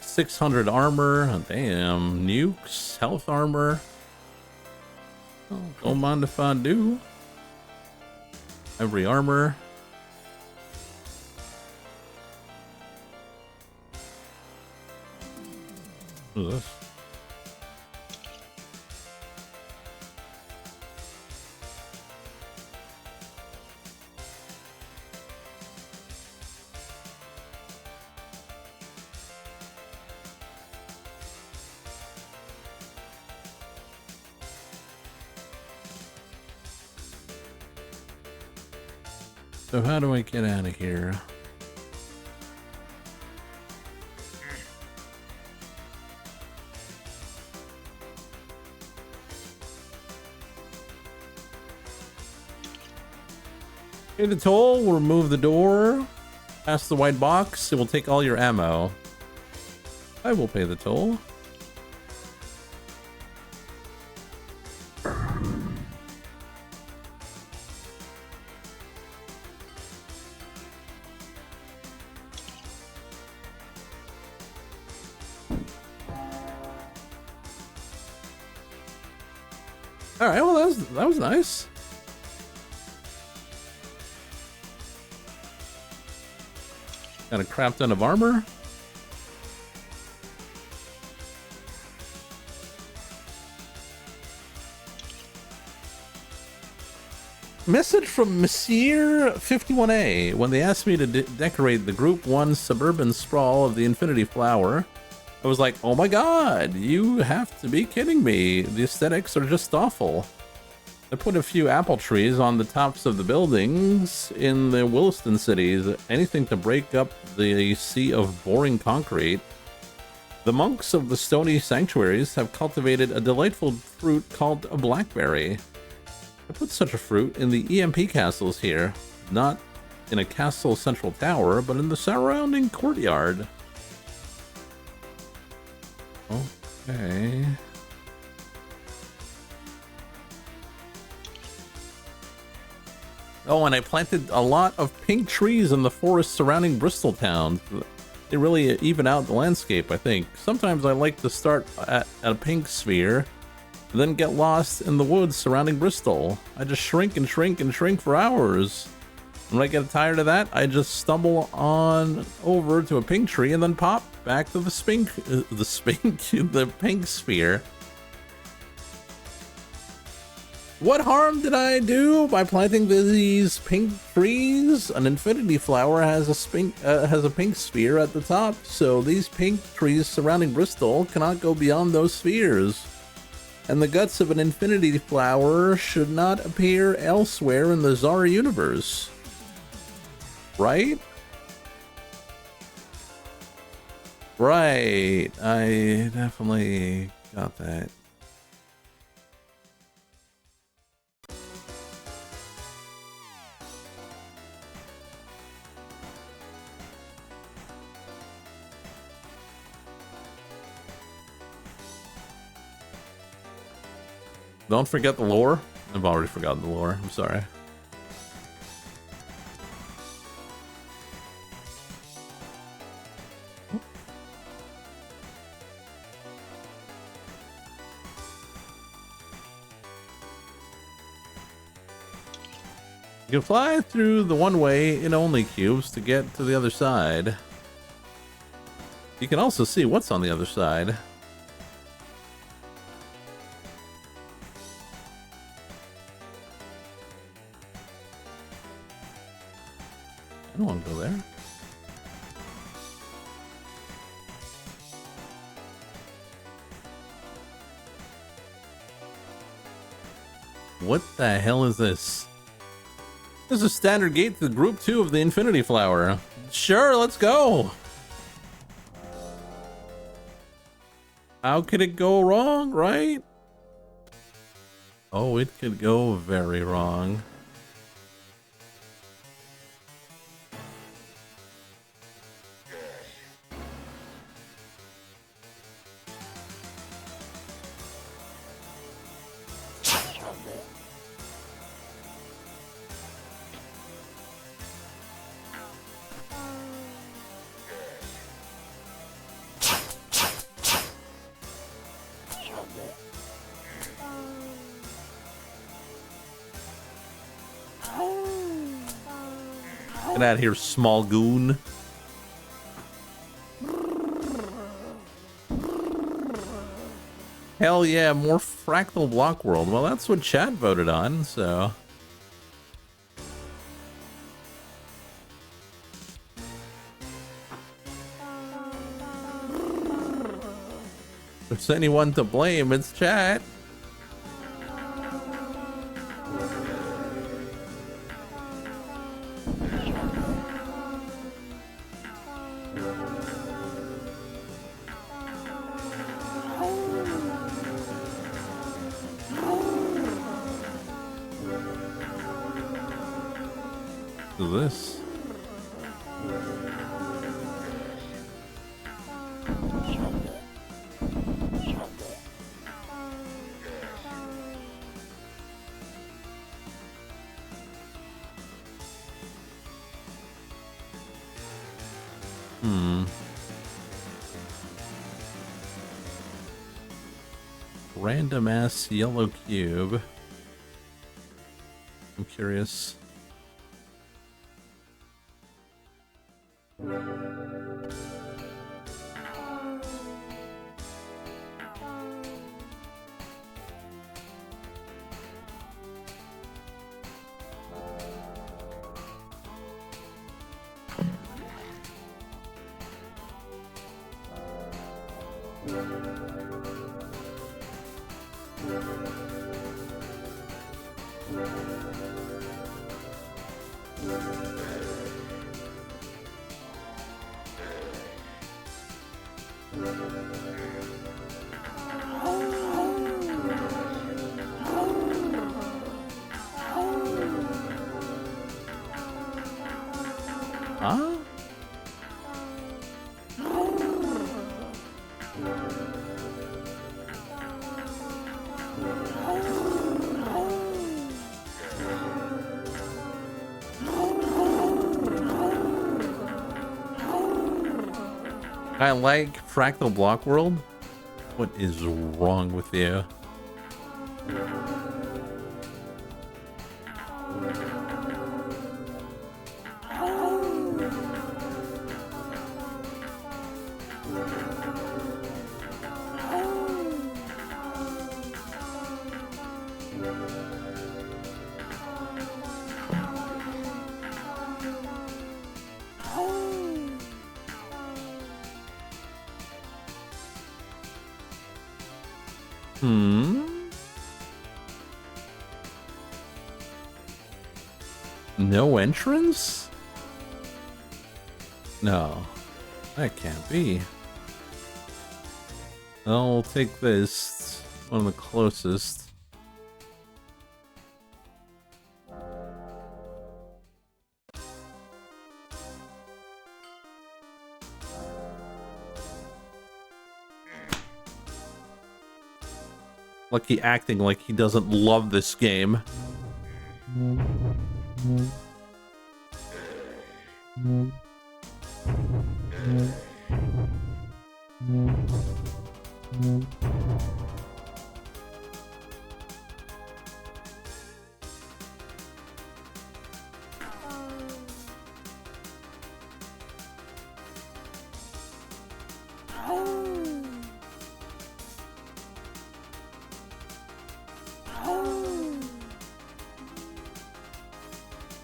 600 armor. Oh, damn, nukes, health armor. Oh, don't mind if I do. Every armor. What is this? So how do I get out of here? Pay the toll, we'll remove the door. Pass the white box, it will take all your ammo. I will pay the toll. All right, well that was nice. Got a crap ton of armor. Message from Monsieur 51A. When they asked me to decorate the Group 1 suburban sprawl of the Infinity Flower, I was like, oh my god, you have to be kidding me. The aesthetics are just awful. I put a few apple trees on the tops of the buildings in the Williston cities, anything to break up the sea of boring concrete. The monks of the stony sanctuaries have cultivated a delightful fruit called a blackberry. I put such a fruit in the EMP castles here, not in a castle central tower, but in the surrounding courtyard. Okay. Oh, and I planted a lot of pink trees in the forest surrounding Bristol town. They really even out the landscape, I think. Sometimes I like to start at a pink sphere, then get lost in the woods surrounding Bristol. I just shrink and shrink and shrink for hours. When I get tired of that, I just stumble on over to a pink tree and then pop back to the pink sphere. What harm did I do by planting these pink trees? An infinity flower has a pink sphere at the top, so these pink trees surrounding Bristol cannot go beyond those spheres. And the guts of an infinity flower should not appear elsewhere in the Zara universe. Right? Right. I definitely got that. Don't forget the lore. I've already forgotten the lore. I'm sorry. You can fly through the one-way in only cubes to get to the other side. You can also see what's on the other side. I don't want to go there. What the hell is this? This is a standard gate to Group 2 of the Infinity Flower. Sure, let's go. How could it go wrong, right? Oh, it could go very wrong. Get out of here, small goon. Hell yeah, more Fractal Block World. Well, that's what chat voted on, so. If there's anyone to blame, it's chat. is this? Random ass yellow cube. I'm curious. Huh? I like Fractal Block World. What is wrong with you? No entrance? No, that can't be. I'll take this, one of the closest. Lucky acting like he doesn't love this game.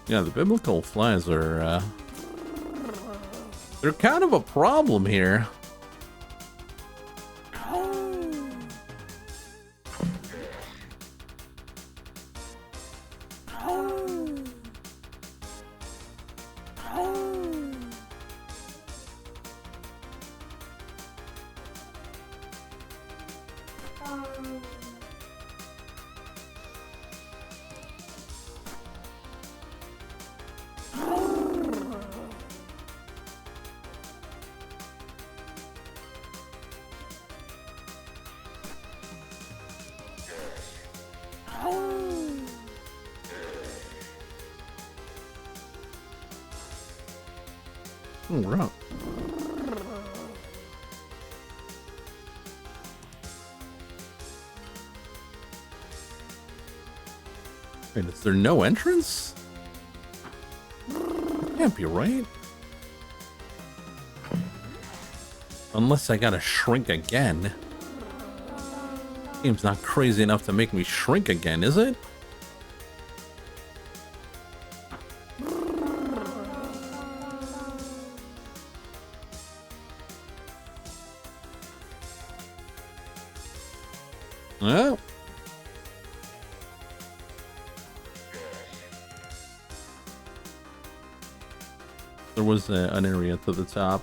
Yeah, the biblical flies are, they're kind of a problem here. Oh, right. Wait, is there no entrance? That can't be right. Unless I gotta shrink again. Game's not crazy enough to make me shrink again, is it? Well. There was an area to the top.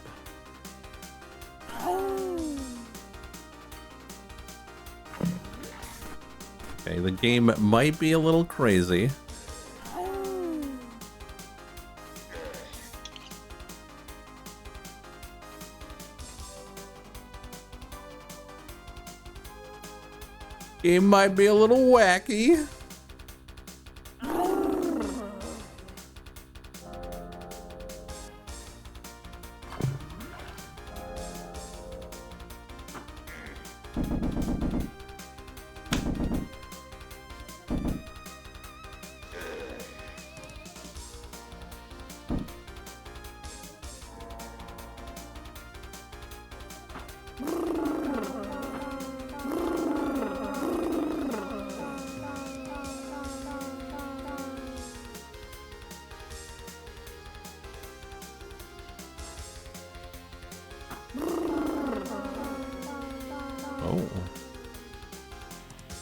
Okay, the game might be a little crazy. Game might be a little wacky.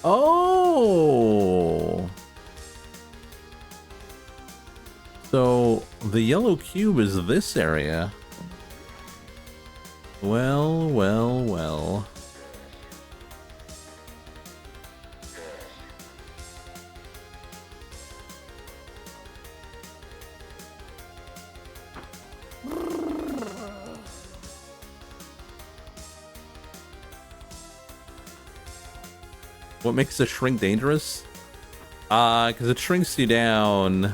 Oh. So the yellow cube is this area. Well, well, well. What makes a shrink dangerous? Because it shrinks you down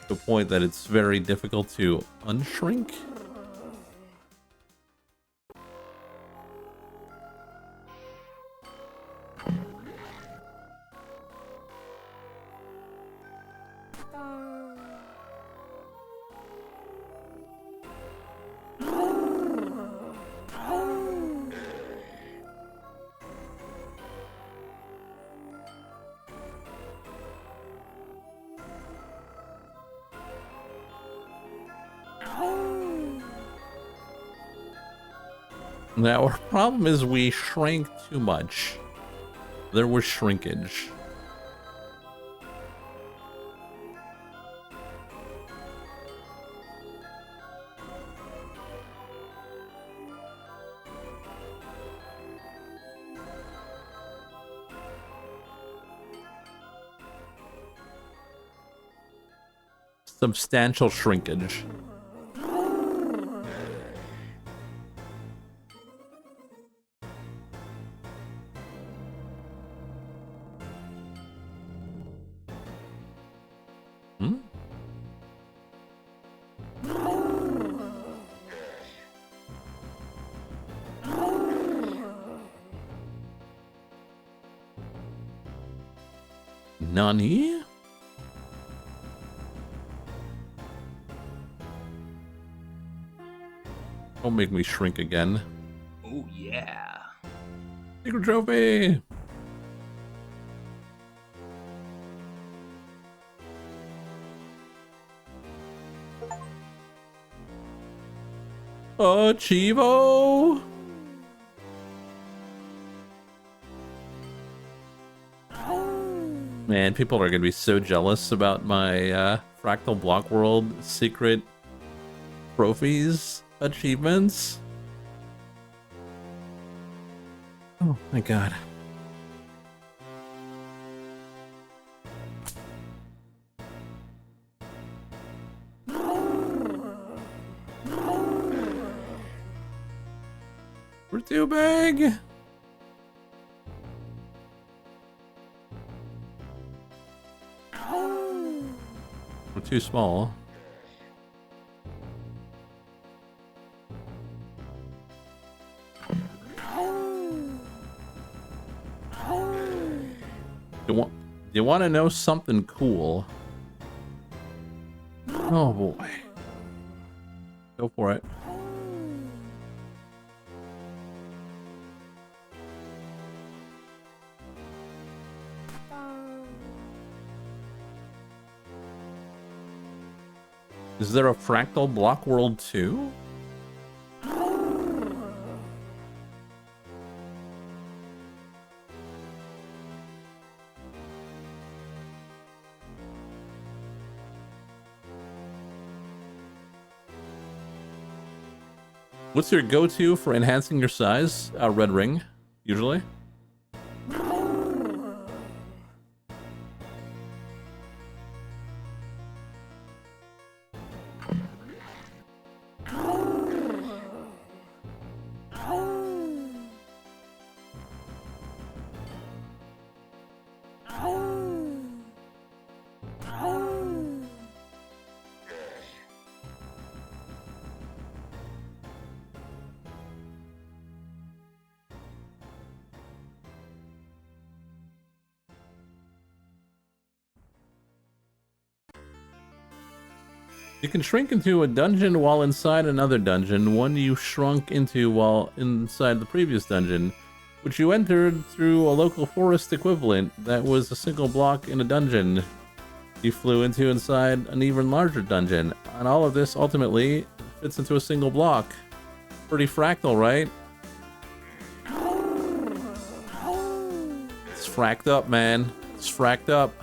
to a point that it's very difficult to unshrink. Now, our problem is we shrank too much. There was shrinkage. Substantial shrinkage. Nani? Don't make me shrink again. Oh, yeah. Secret trophy! Chivo! Man, people are gonna be so jealous about my Fractal Block World secret trophies achievements. Oh my god. We're too big. We're too small. You want to know something cool? Oh boy. Go for it. Is there a Fractal Block World 2? What's your go-to for enhancing your size? Red ring, usually. You can shrink into a dungeon while inside another dungeon, one you shrunk into while inside the previous dungeon, which you entered through a local forest equivalent that was a single block in a dungeon you flew into inside an even larger dungeon. And all of this ultimately fits into a single block. Pretty fractal, right? It's fracked up, man. It's fracked up.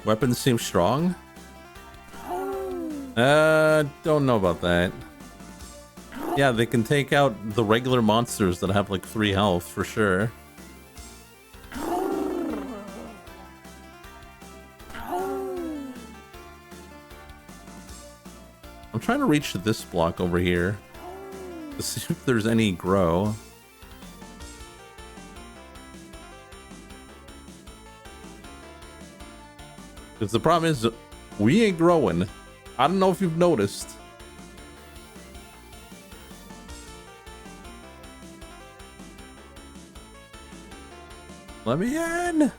Weapons seem strong? Don't know about that. Yeah, they can take out the regular monsters that have like 3 health for sure. I'm trying to reach this block over here to see if there's any grow. Because the problem is, we ain't growing. I don't know if you've noticed. Let me in!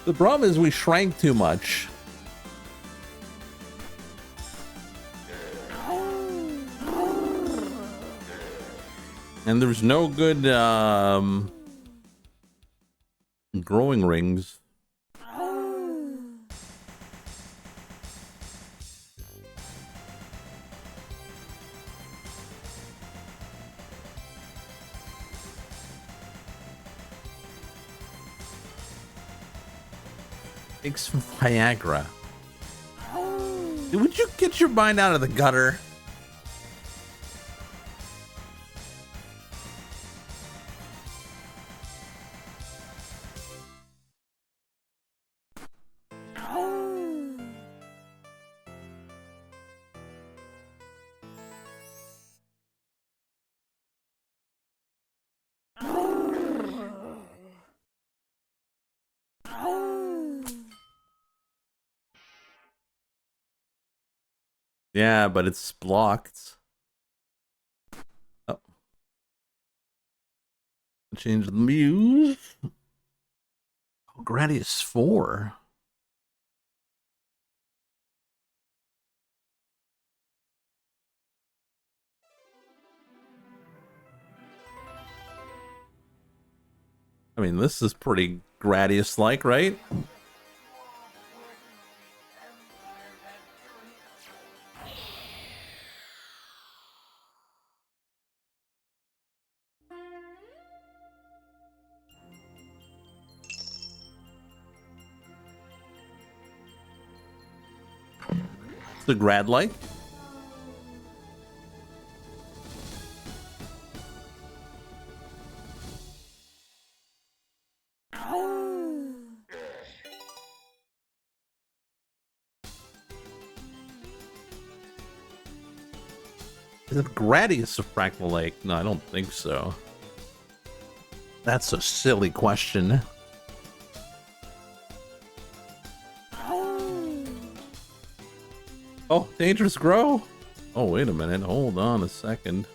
The problem is we shrank too much. And there's no good growing rings. Take some Viagra. Dude, would you get your mind out of the gutter? Yeah, but it's blocked. Oh. Change the muse. Oh, Gradius 4. I mean, this is pretty Gradius-like, right? The grad-like. Is it Gradius a Fractal Lake? No, I don't think so. That's a silly question. Oh, dangerous grow? Oh, wait a minute. Hold on a second.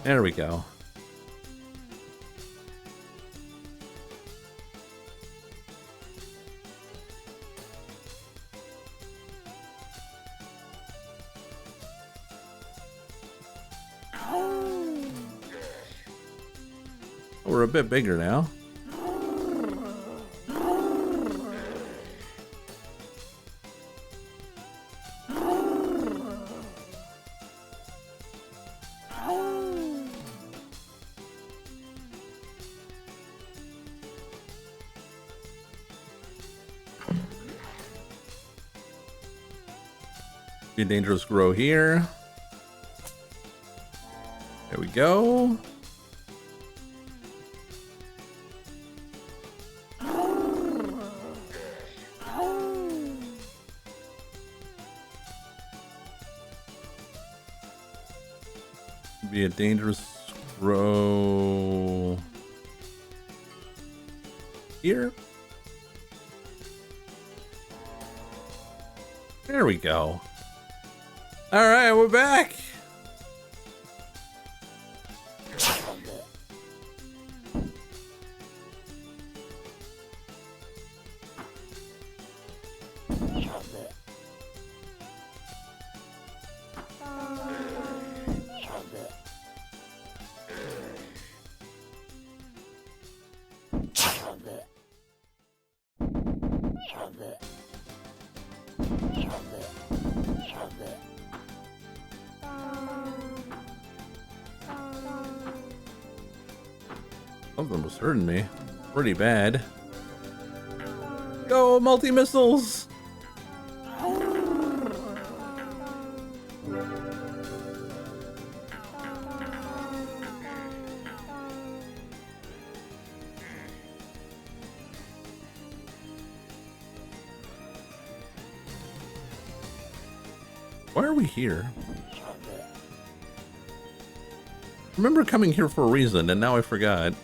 There we go. We're a bit bigger now. Be a dangerous grow here. There we go. Be a dangerous grow here. There we go. All right, we're back. Something was hurting me pretty bad. Go, multi-missiles! Why are we here? I remember coming here for a reason, and now I forgot.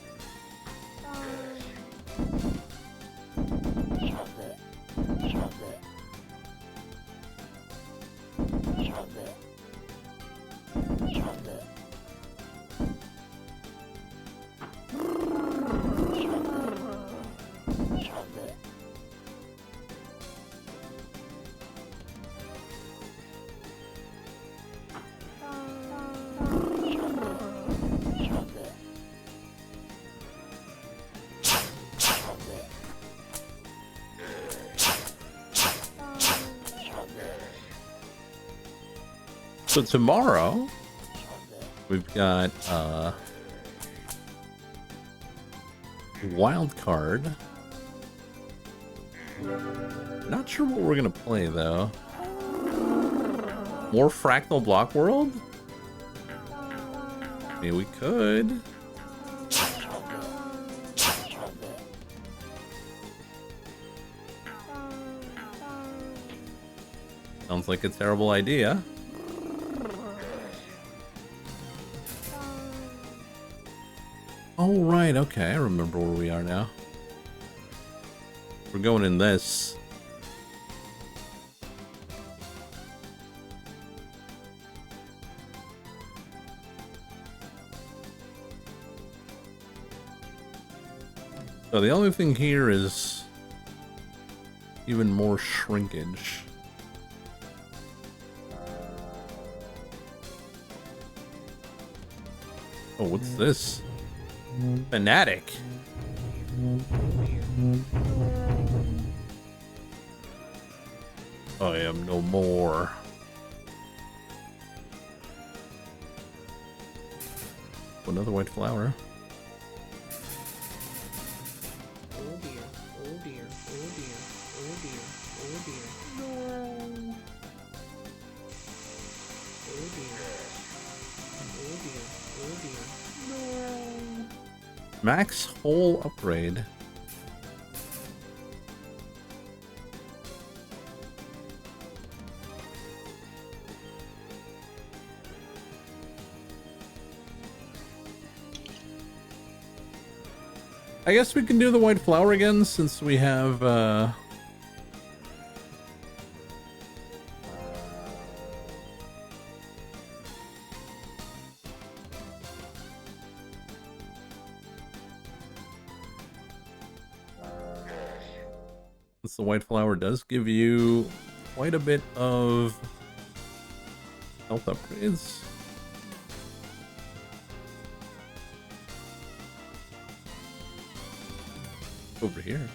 So tomorrow, we've got wild card. Not sure what we're gonna play though. More Fractal Block World? I mean, we could. Sounds like a terrible idea. Oh, right, okay, I remember where we are now. We're going in this. So the only thing here is even more shrinkage. Oh, what's this? Fanatic. I am no more. Another white flower. Oh dear, oh dear, oh dear, oh dear, oh dear. No. Oh dear. Oh dear, oh dear. No. Max Hole upgrade. I guess we can do the white flower again since we have Since the white flower does give you quite a bit of health upgrades. Over here.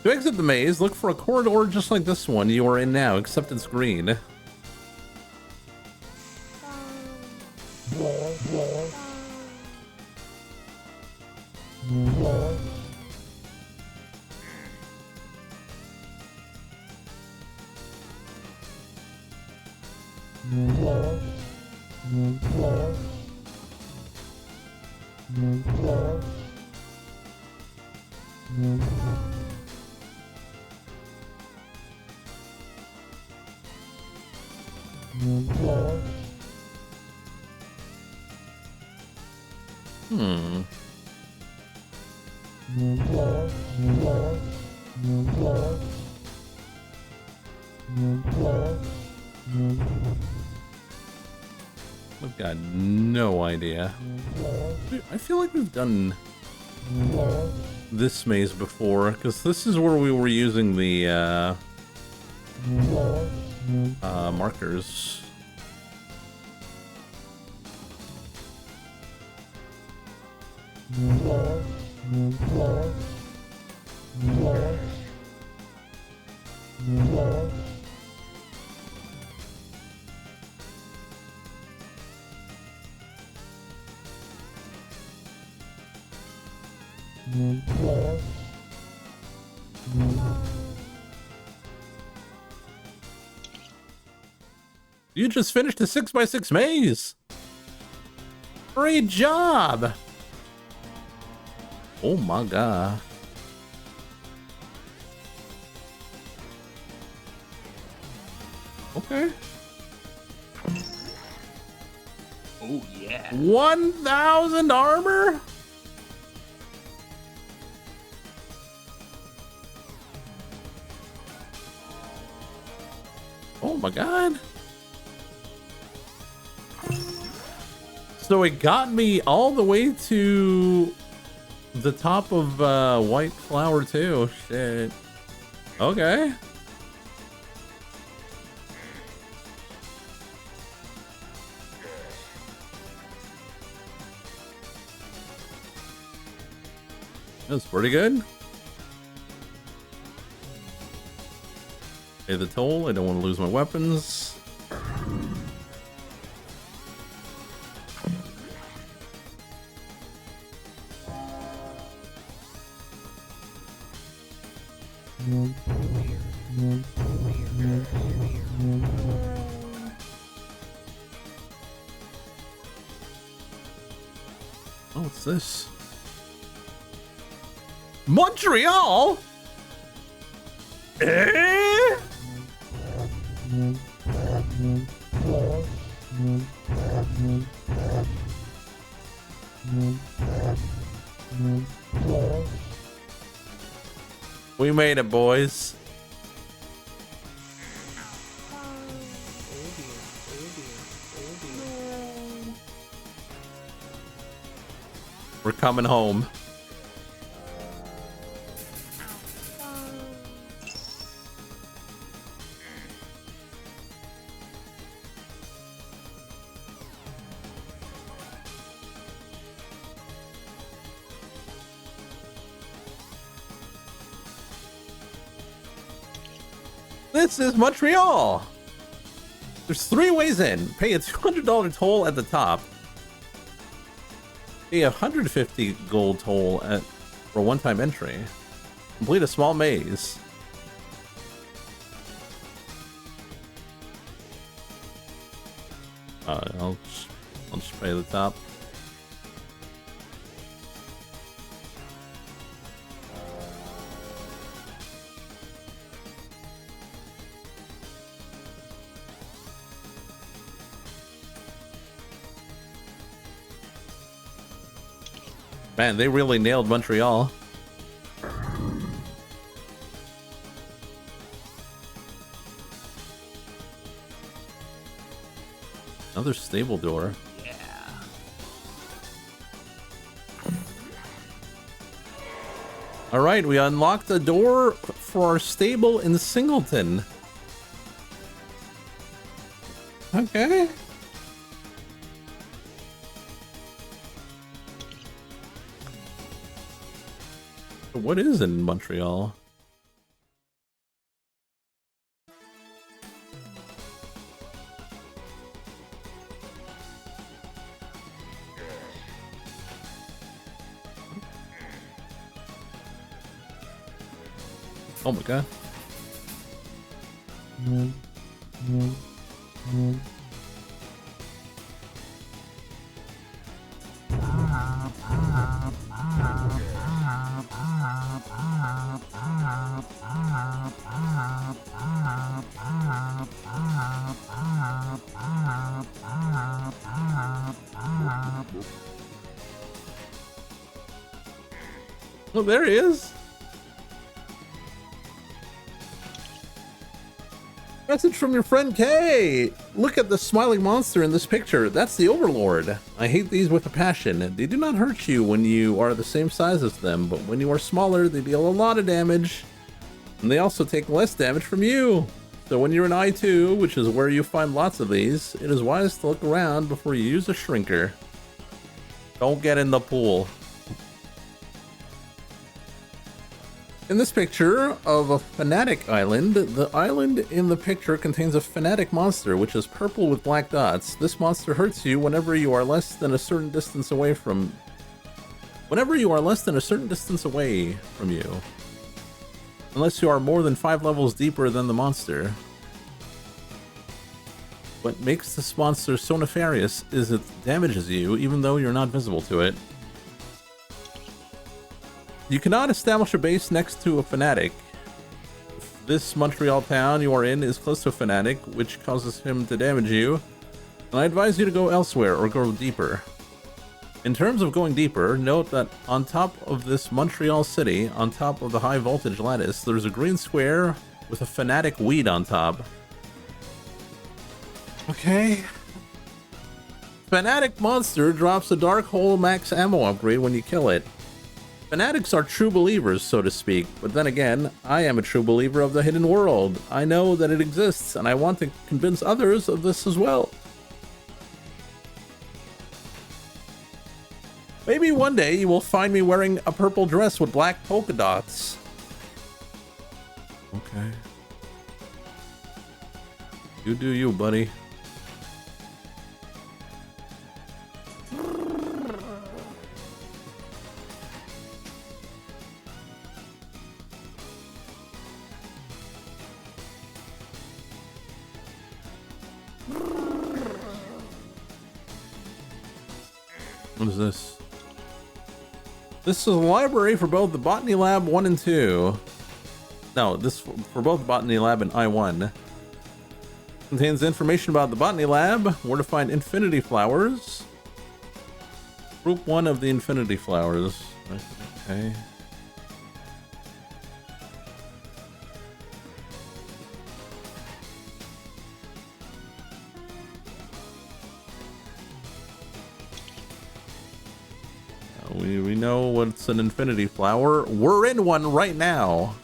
To exit the maze, look for a corridor just like this one you are in now, except it's green. I've got no idea. I feel like we've done this maze before, because this is where we were using the markers. You just finished a 6x6 maze. Great job. Oh my god. Okay. Oh yeah. 1,000 armor? Oh my god. So it got me all the way to the top of White Flower too. Shit. Okay. That's pretty good. Pay the toll. I don't want to lose my weapons. Oh, what's this? Montreal? Eh? We made it, boys. We're coming home. This is Montreal. There's 3 ways in. Pay a $200 toll at the top. Pay a 150 gold toll for a one-time entry. Complete a small maze. I'll just pay the top. Man, they really nailed Montreal. Another stable door. Yeah. All right, we unlocked a door for our stable in Singleton. Okay. What is in Montreal? Oh my god. Oh, there he is. Message from your friend Kay. Look at the smiling monster in this picture. That's the Overlord. I hate these with a passion. They do not hurt you when you are the same size as them, but when you are smaller, they deal a lot of damage. And they also take less damage from you. So when you're in I2, which is where you find lots of these, it is wise to look around before you use a shrinker. Don't get in the pool. In this picture of a fanatic island, the island in the picture contains a fanatic monster, which is purple with black dots. This monster hurts you whenever you are less than a certain distance away from... Whenever you are less than a certain distance away from you. Unless you are more than 5 levels deeper than the monster. What makes this monster so nefarious is it damages you even though you're not visible to it. You cannot establish a base next to a fanatic. If this Montreal town you are in is close to a fanatic, which causes him to damage you, then I advise you to go elsewhere or go deeper. In terms of going deeper, note that on top of this Montreal city, on top of the high voltage lattice, there's a green square with a fanatic weed on top. Okay. Fanatic monster drops a dark hole max ammo upgrade when you kill it. Fanatics are true believers, so to speak, but then again, I am a true believer of the hidden world. I know that it exists, and I want to convince others of this as well. Maybe one day you will find me wearing a purple dress with black polka dots. Okay. You do you, buddy. What is this? This is a library for both the Botany Lab 1 and 2. No, this for both Botany Lab and I1. Contains information about the Botany Lab, where to find infinity flowers. Group 1 of the infinity flowers. Okay. We know what's an infinity flower. We're in one right now.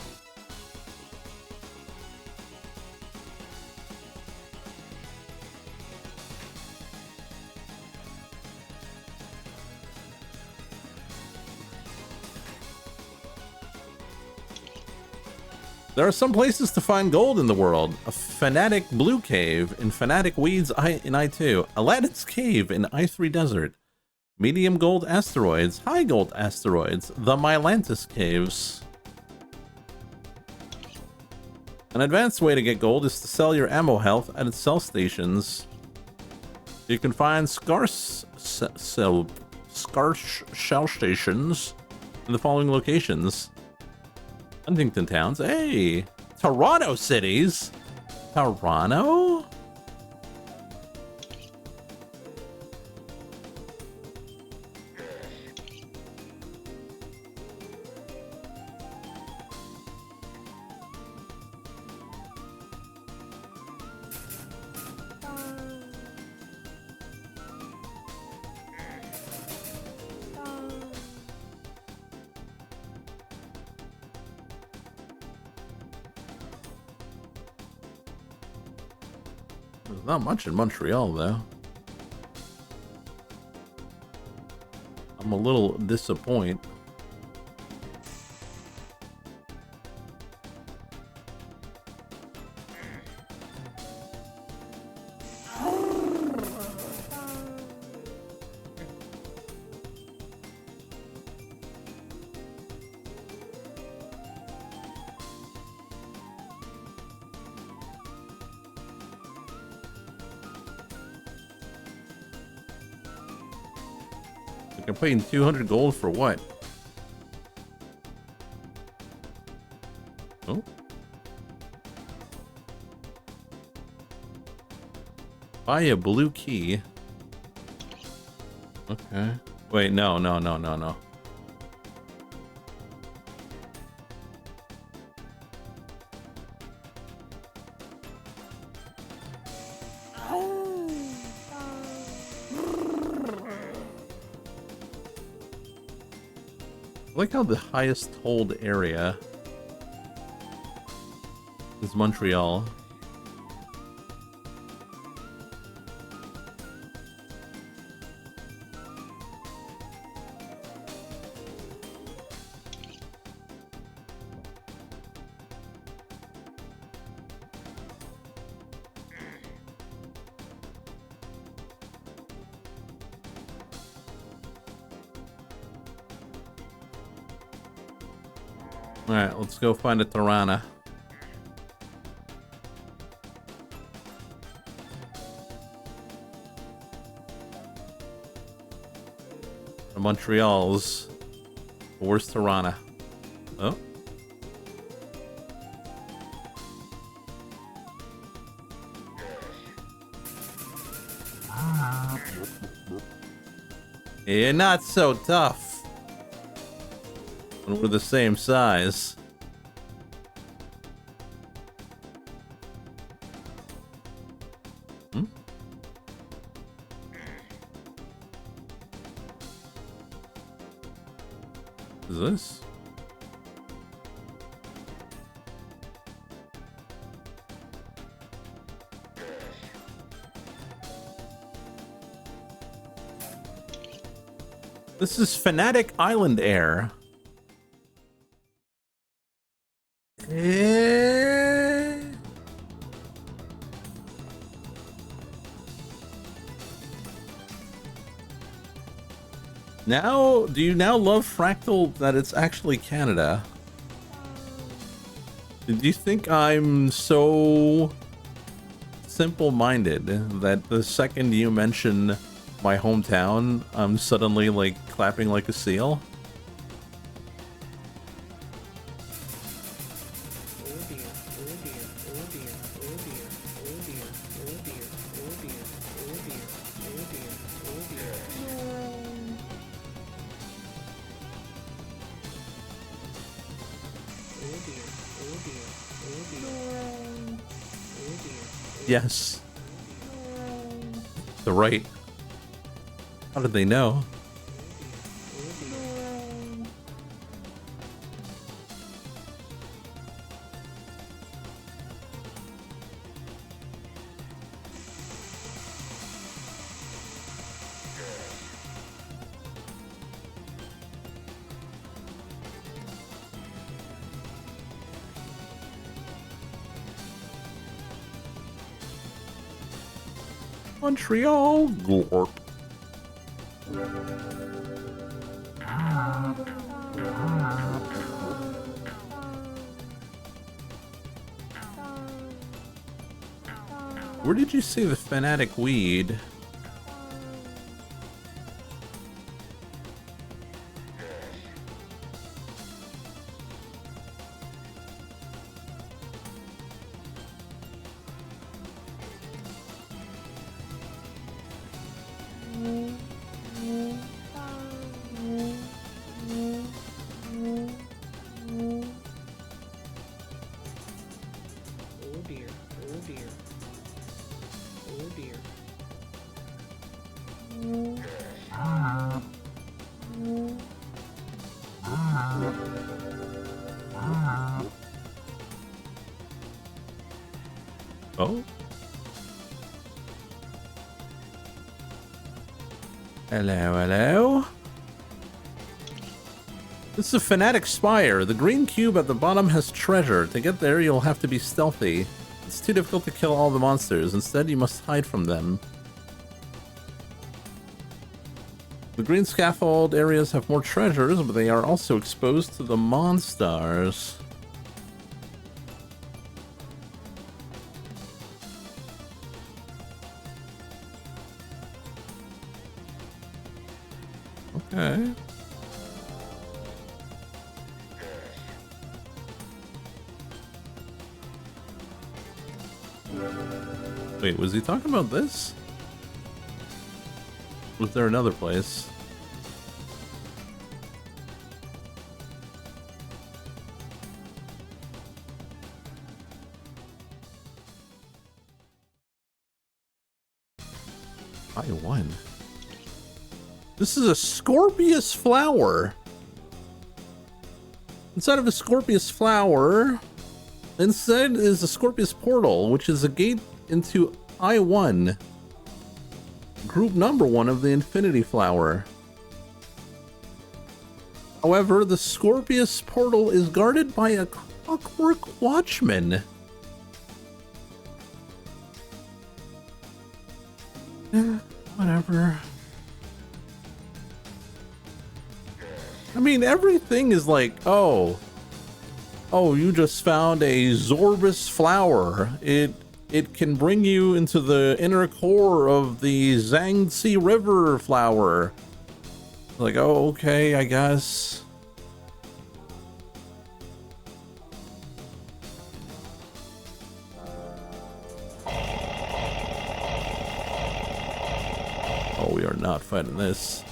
There are some places to find gold in the world. A Fanatic Blue Cave in Fanatic Weeds in I2. Aladdin's Cave in I3 Desert. Medium gold asteroids, high gold asteroids, the Mylantis Caves. An advanced way to get gold is to sell your ammo health at its sell stations. You can find scarce shell stations in the following locations. Huntington towns, hey! Toronto cities? Toronto? There's not much in Montreal, though. I'm a little disappointed. Like, I'm paying 200 gold for what? Oh. Buy a blue key. Okay. Wait, no. I like how the highest hold area is Montreal. Alright, let's go find a Tirana. Montreal's worst Tirana. Oh. You're not so tough when we're the same size. Is this? This is Fanatic Island Air. Now, do you now love Fractal that it's actually Canada? Did you think I'm so simple-minded that the second you mention my hometown, I'm suddenly, like, clapping like a seal? Yes. The right. How did they know? Montreal. Glorp. Where did you see the Fanatic weed? Oh. Hello, hello. This is a Fanatic Spire. The green cube at the bottom has treasure. To get there, you'll have to be stealthy. It's too difficult to kill all the monsters. Instead, you must hide from them. The green scaffold areas have more treasures, but they are also exposed to the monsters. Okay. Wait, was he talking about this? Was there another place? I won. This is a Scorpius flower. Inside of a Scorpius flower, instead is a Scorpius portal, which is a gate into I-1, group number 1 of the Infinity Flower. However, the Scorpius portal is guarded by a clockwork watchman. Whatever. I mean, everything is like, oh, you just found a Zorbus flower. It can bring you into the inner core of the Zhangzi River flower. Like, oh, okay, I guess. Oh, we are not fighting this.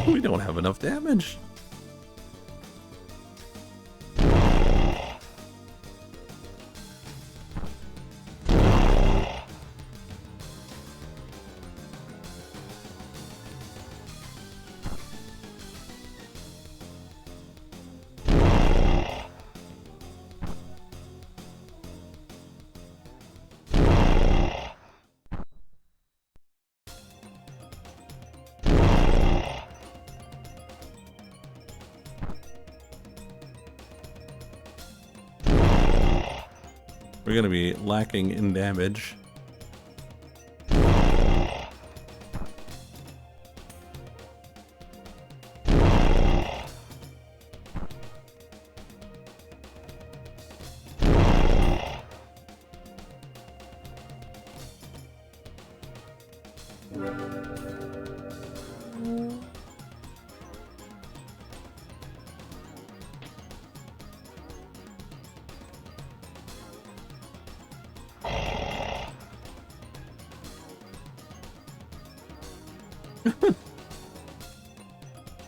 We don't have enough damage. We're gonna be lacking in damage.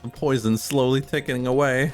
The poison slowly ticking away.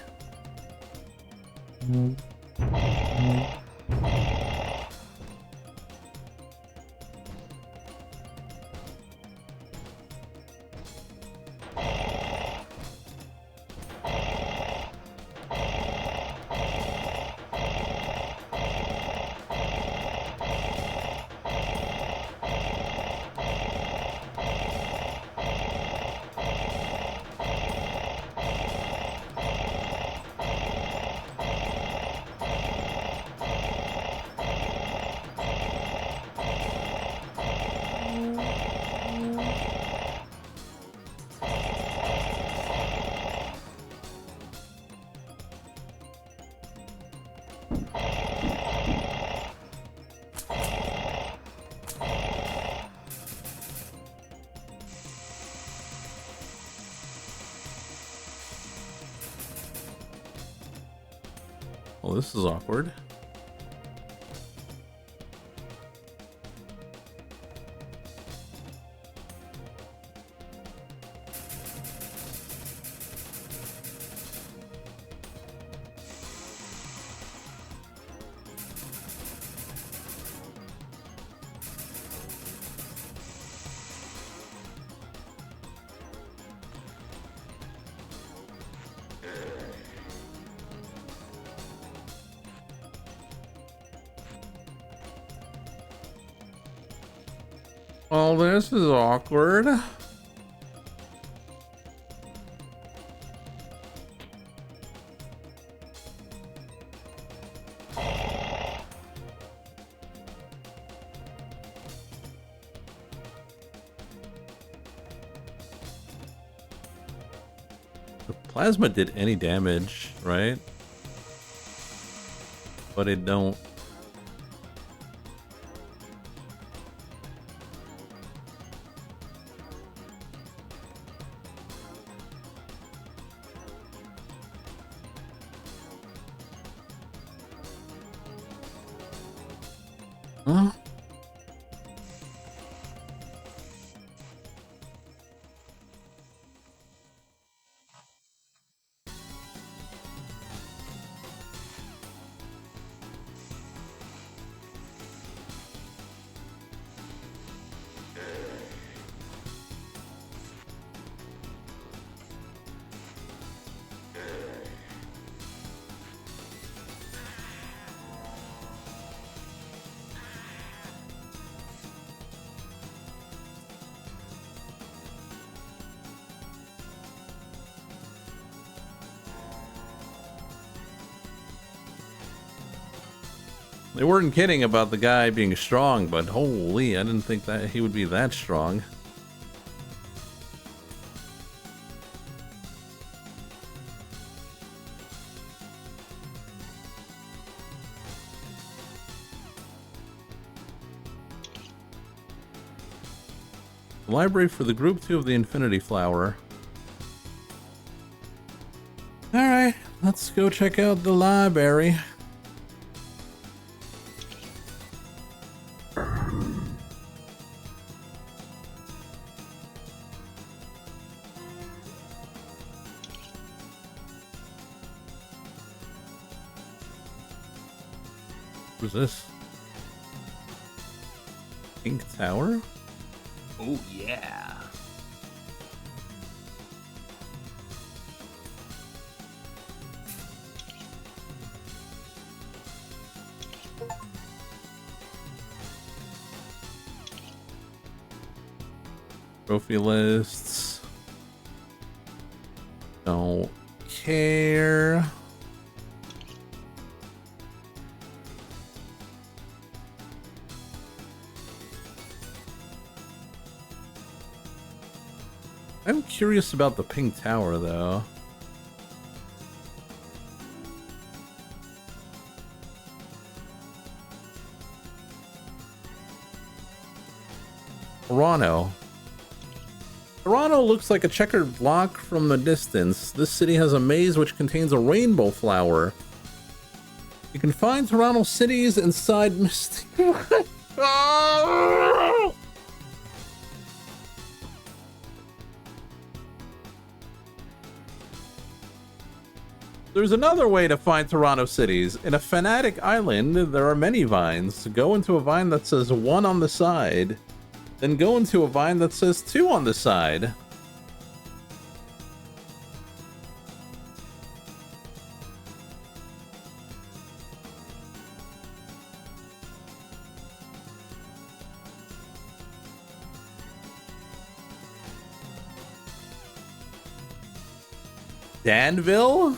Well, this is awkward. Well, this is awkward. The plasma did any damage, right? But it don't. Huh? They weren't kidding about the guy being strong, but holy, I didn't think that he would be that strong. Library for the group 2 of the Infinity Flower. Alright, let's go check out the library. Who's this? Pink Tower? Oh yeah. Trophy lists. Don't care. I'm curious about the Pink Tower, though. Toronto. Toronto looks like a checkered block from the distance. This city has a maze which contains a rainbow flower. You can find Toronto cities inside Mystic. There's another way to find Toronto cities. In a Fanatic Island, there are many vines. Go into a vine that says 1 on the side. Then go into a vine that says 2 on the side. Danville?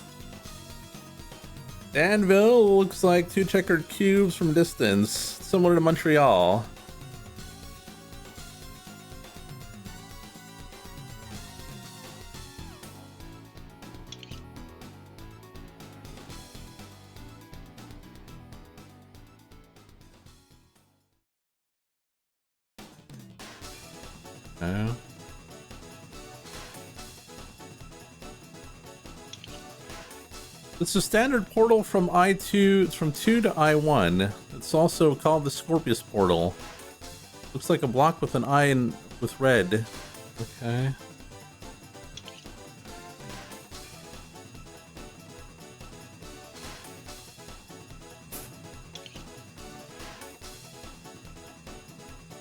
Danville looks like 2 checkered cubes from distance, similar to Montreal. Oh. It's a standard portal from I2, from 2 to I1. It's also called the Scorpius portal. Looks like a block with an eye and with red. Okay.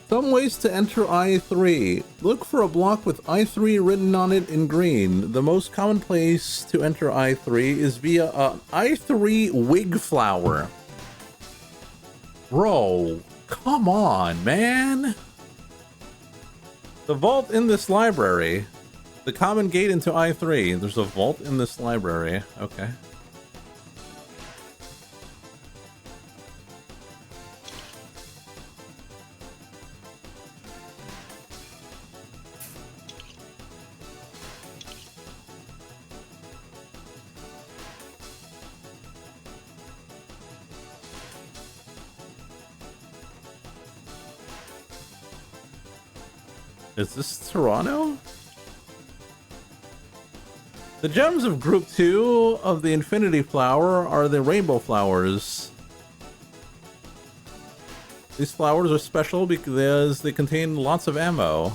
Some ways to enter I3. Look for a block with I3 written on it in green. The most common place to enter I3 is via an I3 wig flower. Bro, come on, man. The vault in this library. The common gate into I3. There's a vault in this library. Okay. Is this Toronto? The gems of Group 2 of the Infinity Flower are the rainbow flowers. These flowers are special because they contain lots of ammo.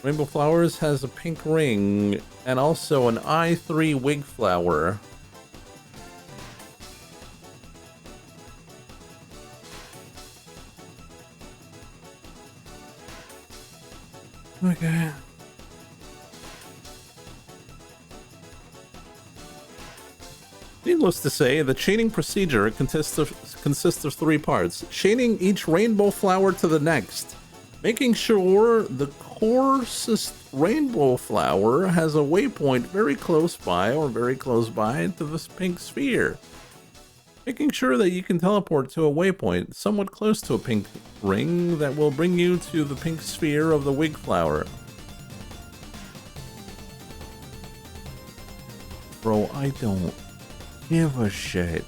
Rainbow Flowers has a pink ring and also an I3 wig flower. Okay. Needless to say, the chaining procedure consists of 3 parts. Chaining each rainbow flower to the next. Making sure the coarsest rainbow flower has a waypoint very close by to this pink sphere. Making sure that you can teleport to a waypoint somewhat close to a pink ring that will bring you to the pink sphere of the wig flower. Bro, I don't give a shit.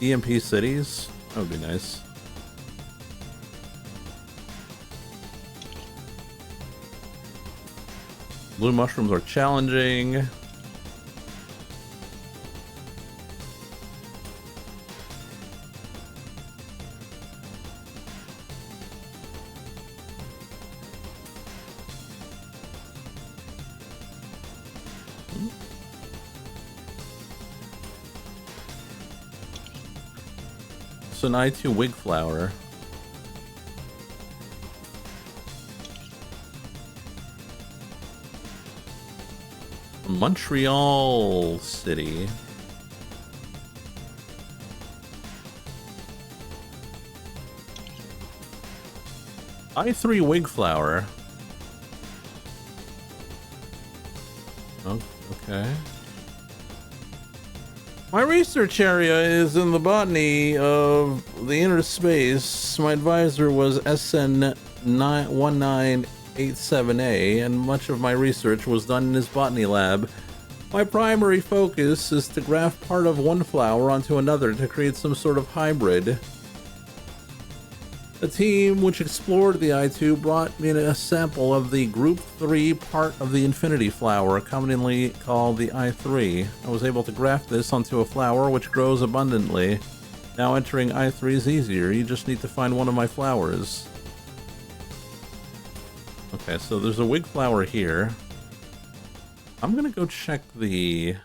EMP cities? That would be nice. Blue mushrooms are challenging. An I2 wig flower. Montreal City. I3 wig flower. Oh, okay. My research area is in the botany of the inner space. My advisor was SN1987A, and much of my research was done in his botany lab. My primary focus is to graft part of one flower onto another to create some sort of hybrid. The team which explored the I2 brought me a sample of the Group 3 part of the Infinity Flower, commonly called the I3. I was able to graft this onto a flower which grows abundantly. Now entering I3 is easier, you just need to find one of my flowers. Okay, so there's a wig flower here. I'm gonna go check the...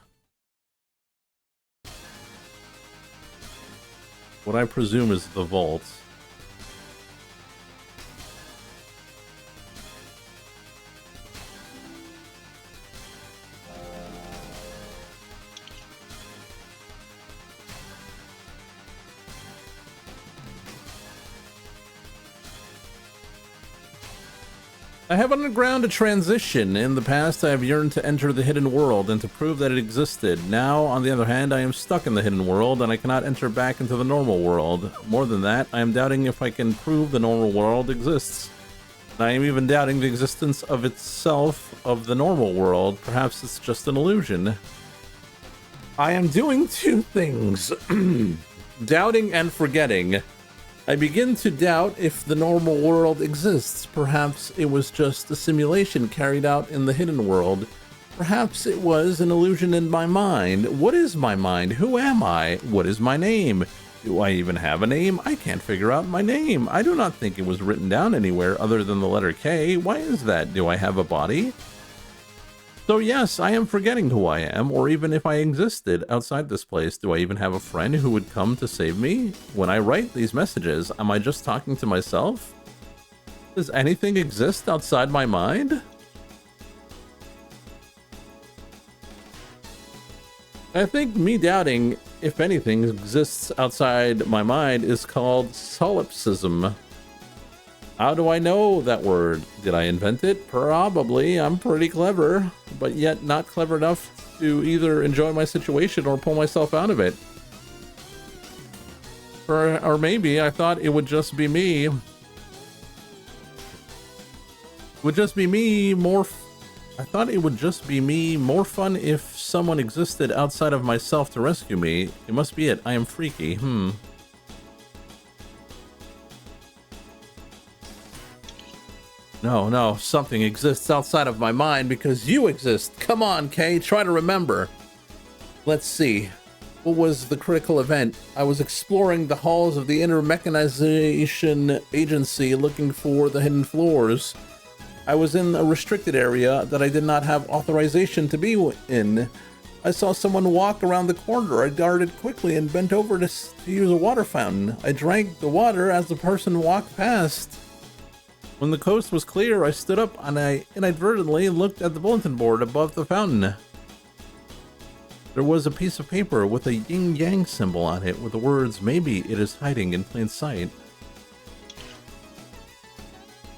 what I presume is the vault. I have undergone a transition. In the past, I have yearned to enter the hidden world and to prove that it existed. Now, on the other hand, I am stuck in the hidden world and I cannot enter back into the normal world. More than that, I am doubting if I can prove the normal world exists. I am even doubting the existence of itself of the normal world. Perhaps it's just an illusion. I am doing two things. Doubting and forgetting. I begin to doubt if the normal world exists. Perhaps it was just a simulation carried out in the hidden world. Perhaps it was an illusion in my mind. What is my mind? Who am I? What is my name? Do I even have a name? I can't figure out my name. I do not think it was written down anywhere other than the letter K. Why is that? Do I have a body? So yes, I am forgetting who I am, or even if I existed outside this place. Do I even have a friend who would come to save me? When I write these messages, am I just talking to myself? Does anything exist outside my mind? I think me doubting if anything exists outside my mind is called solipsism. How do I know that word? Did I invent it? Probably. I'm pretty clever, but yet not clever enough to either enjoy my situation or pull myself out of it. Or maybe I thought it would just be me. I thought it would just be me, more fun if someone existed outside of myself to rescue me. It must be it. I am freaky. No, something exists outside of my mind because you exist. Come on, Kay, try to remember. Let's see. What was the critical event? I was exploring the halls of the Inner Mechanization Agency looking for the hidden floors. I was in a restricted area that I did not have authorization to be in. I saw someone walk around the corner. I darted quickly and bent over to use a water fountain. I drank the water as the person walked past. When the coast was clear, I stood up and I inadvertently looked at the bulletin board above the fountain. There was a piece of paper with a yin-yang symbol on it with the words, "Maybe it is hiding in plain sight."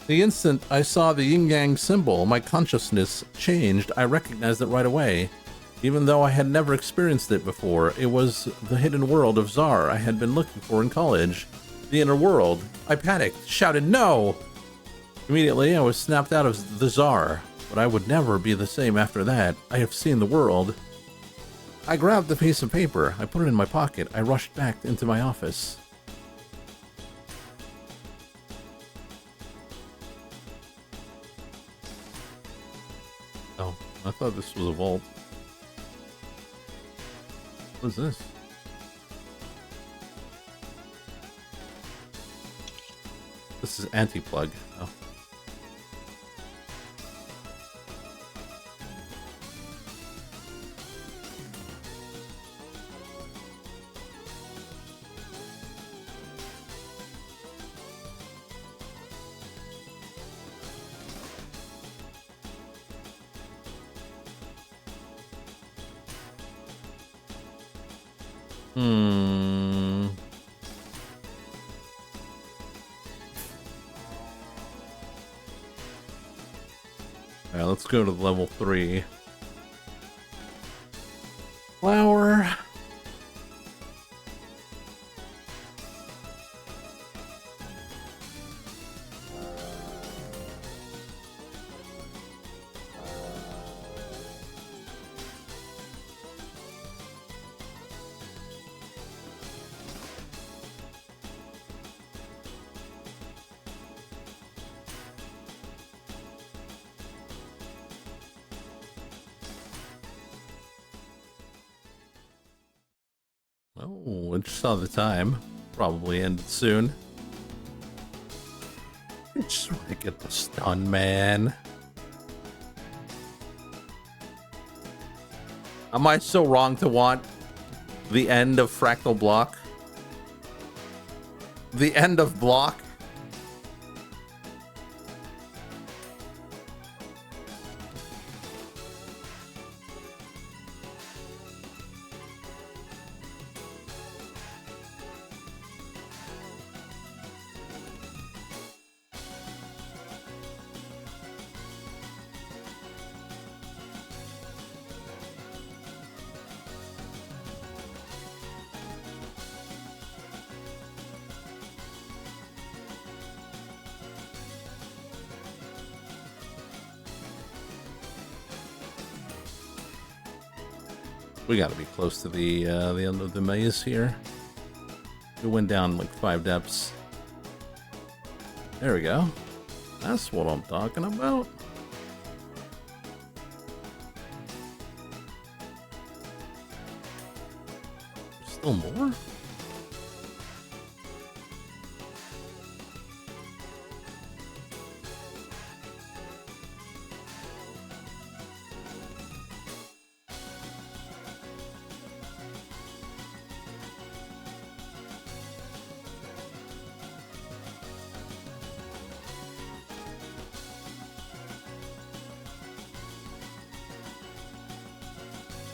The instant I saw the yin-yang symbol, my consciousness changed. I recognized it right away. Even though I had never experienced it before, it was the hidden world of Czar I had been looking for in college. The inner world. I panicked, shouted, "No!" Immediately, I was snapped out of the Czar, but I would never be the same after that. I have seen the world. I grabbed the piece of paper. I put it in my pocket. I rushed back into my office. Oh, I thought this was a vault. What is this? This is anti-plug. Oh. Alright, let's go to level 3. Flower. Oh, I just saw the time. Probably ended soon. I just want to get the stun, man. Am I so wrong to want the end of Fractal Block? The end of Block? We gotta be close to the end of the maze here. We went down like 5 depths. There we go. That's what I'm talking about. Still more?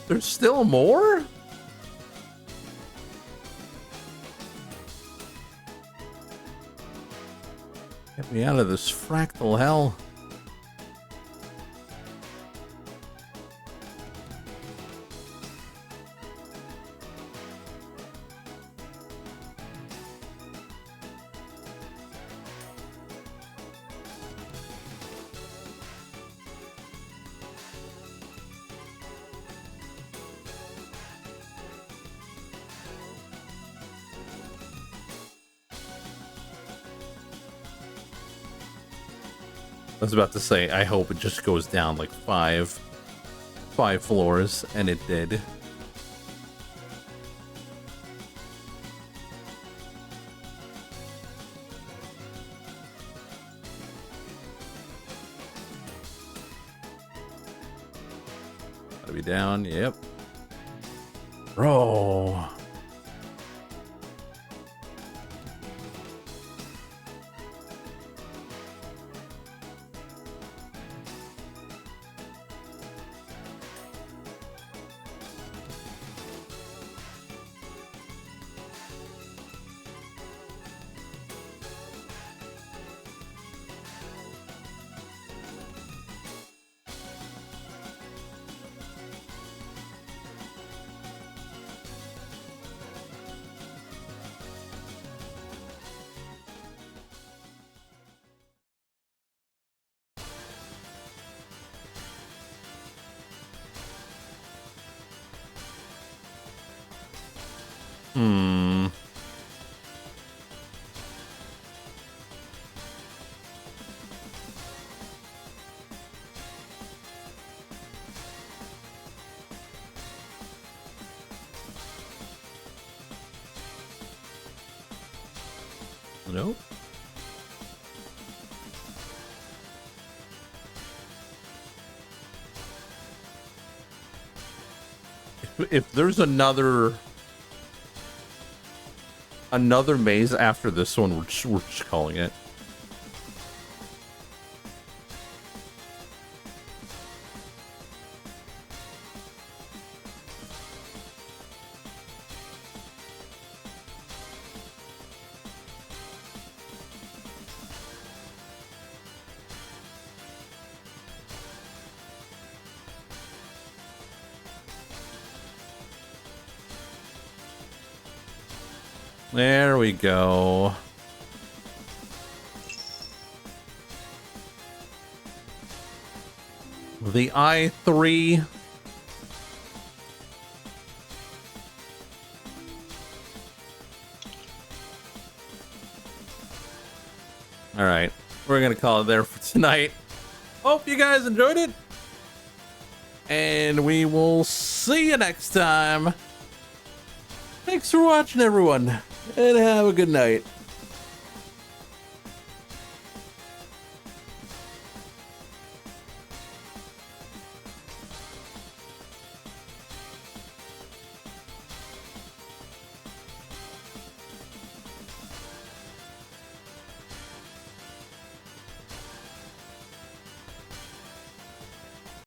There's still more? Get me out of this fractal hell. I was about to say, I hope it just goes down like five floors, and it did. Gotta be down, yep. Bro. Nope. If there's another maze after this one, we're just calling it. There we go. The I3. All right, we're gonna call it there for tonight. Hope you guys enjoyed it, and we will see you next time. Thanks for watching, everyone, and have a good night.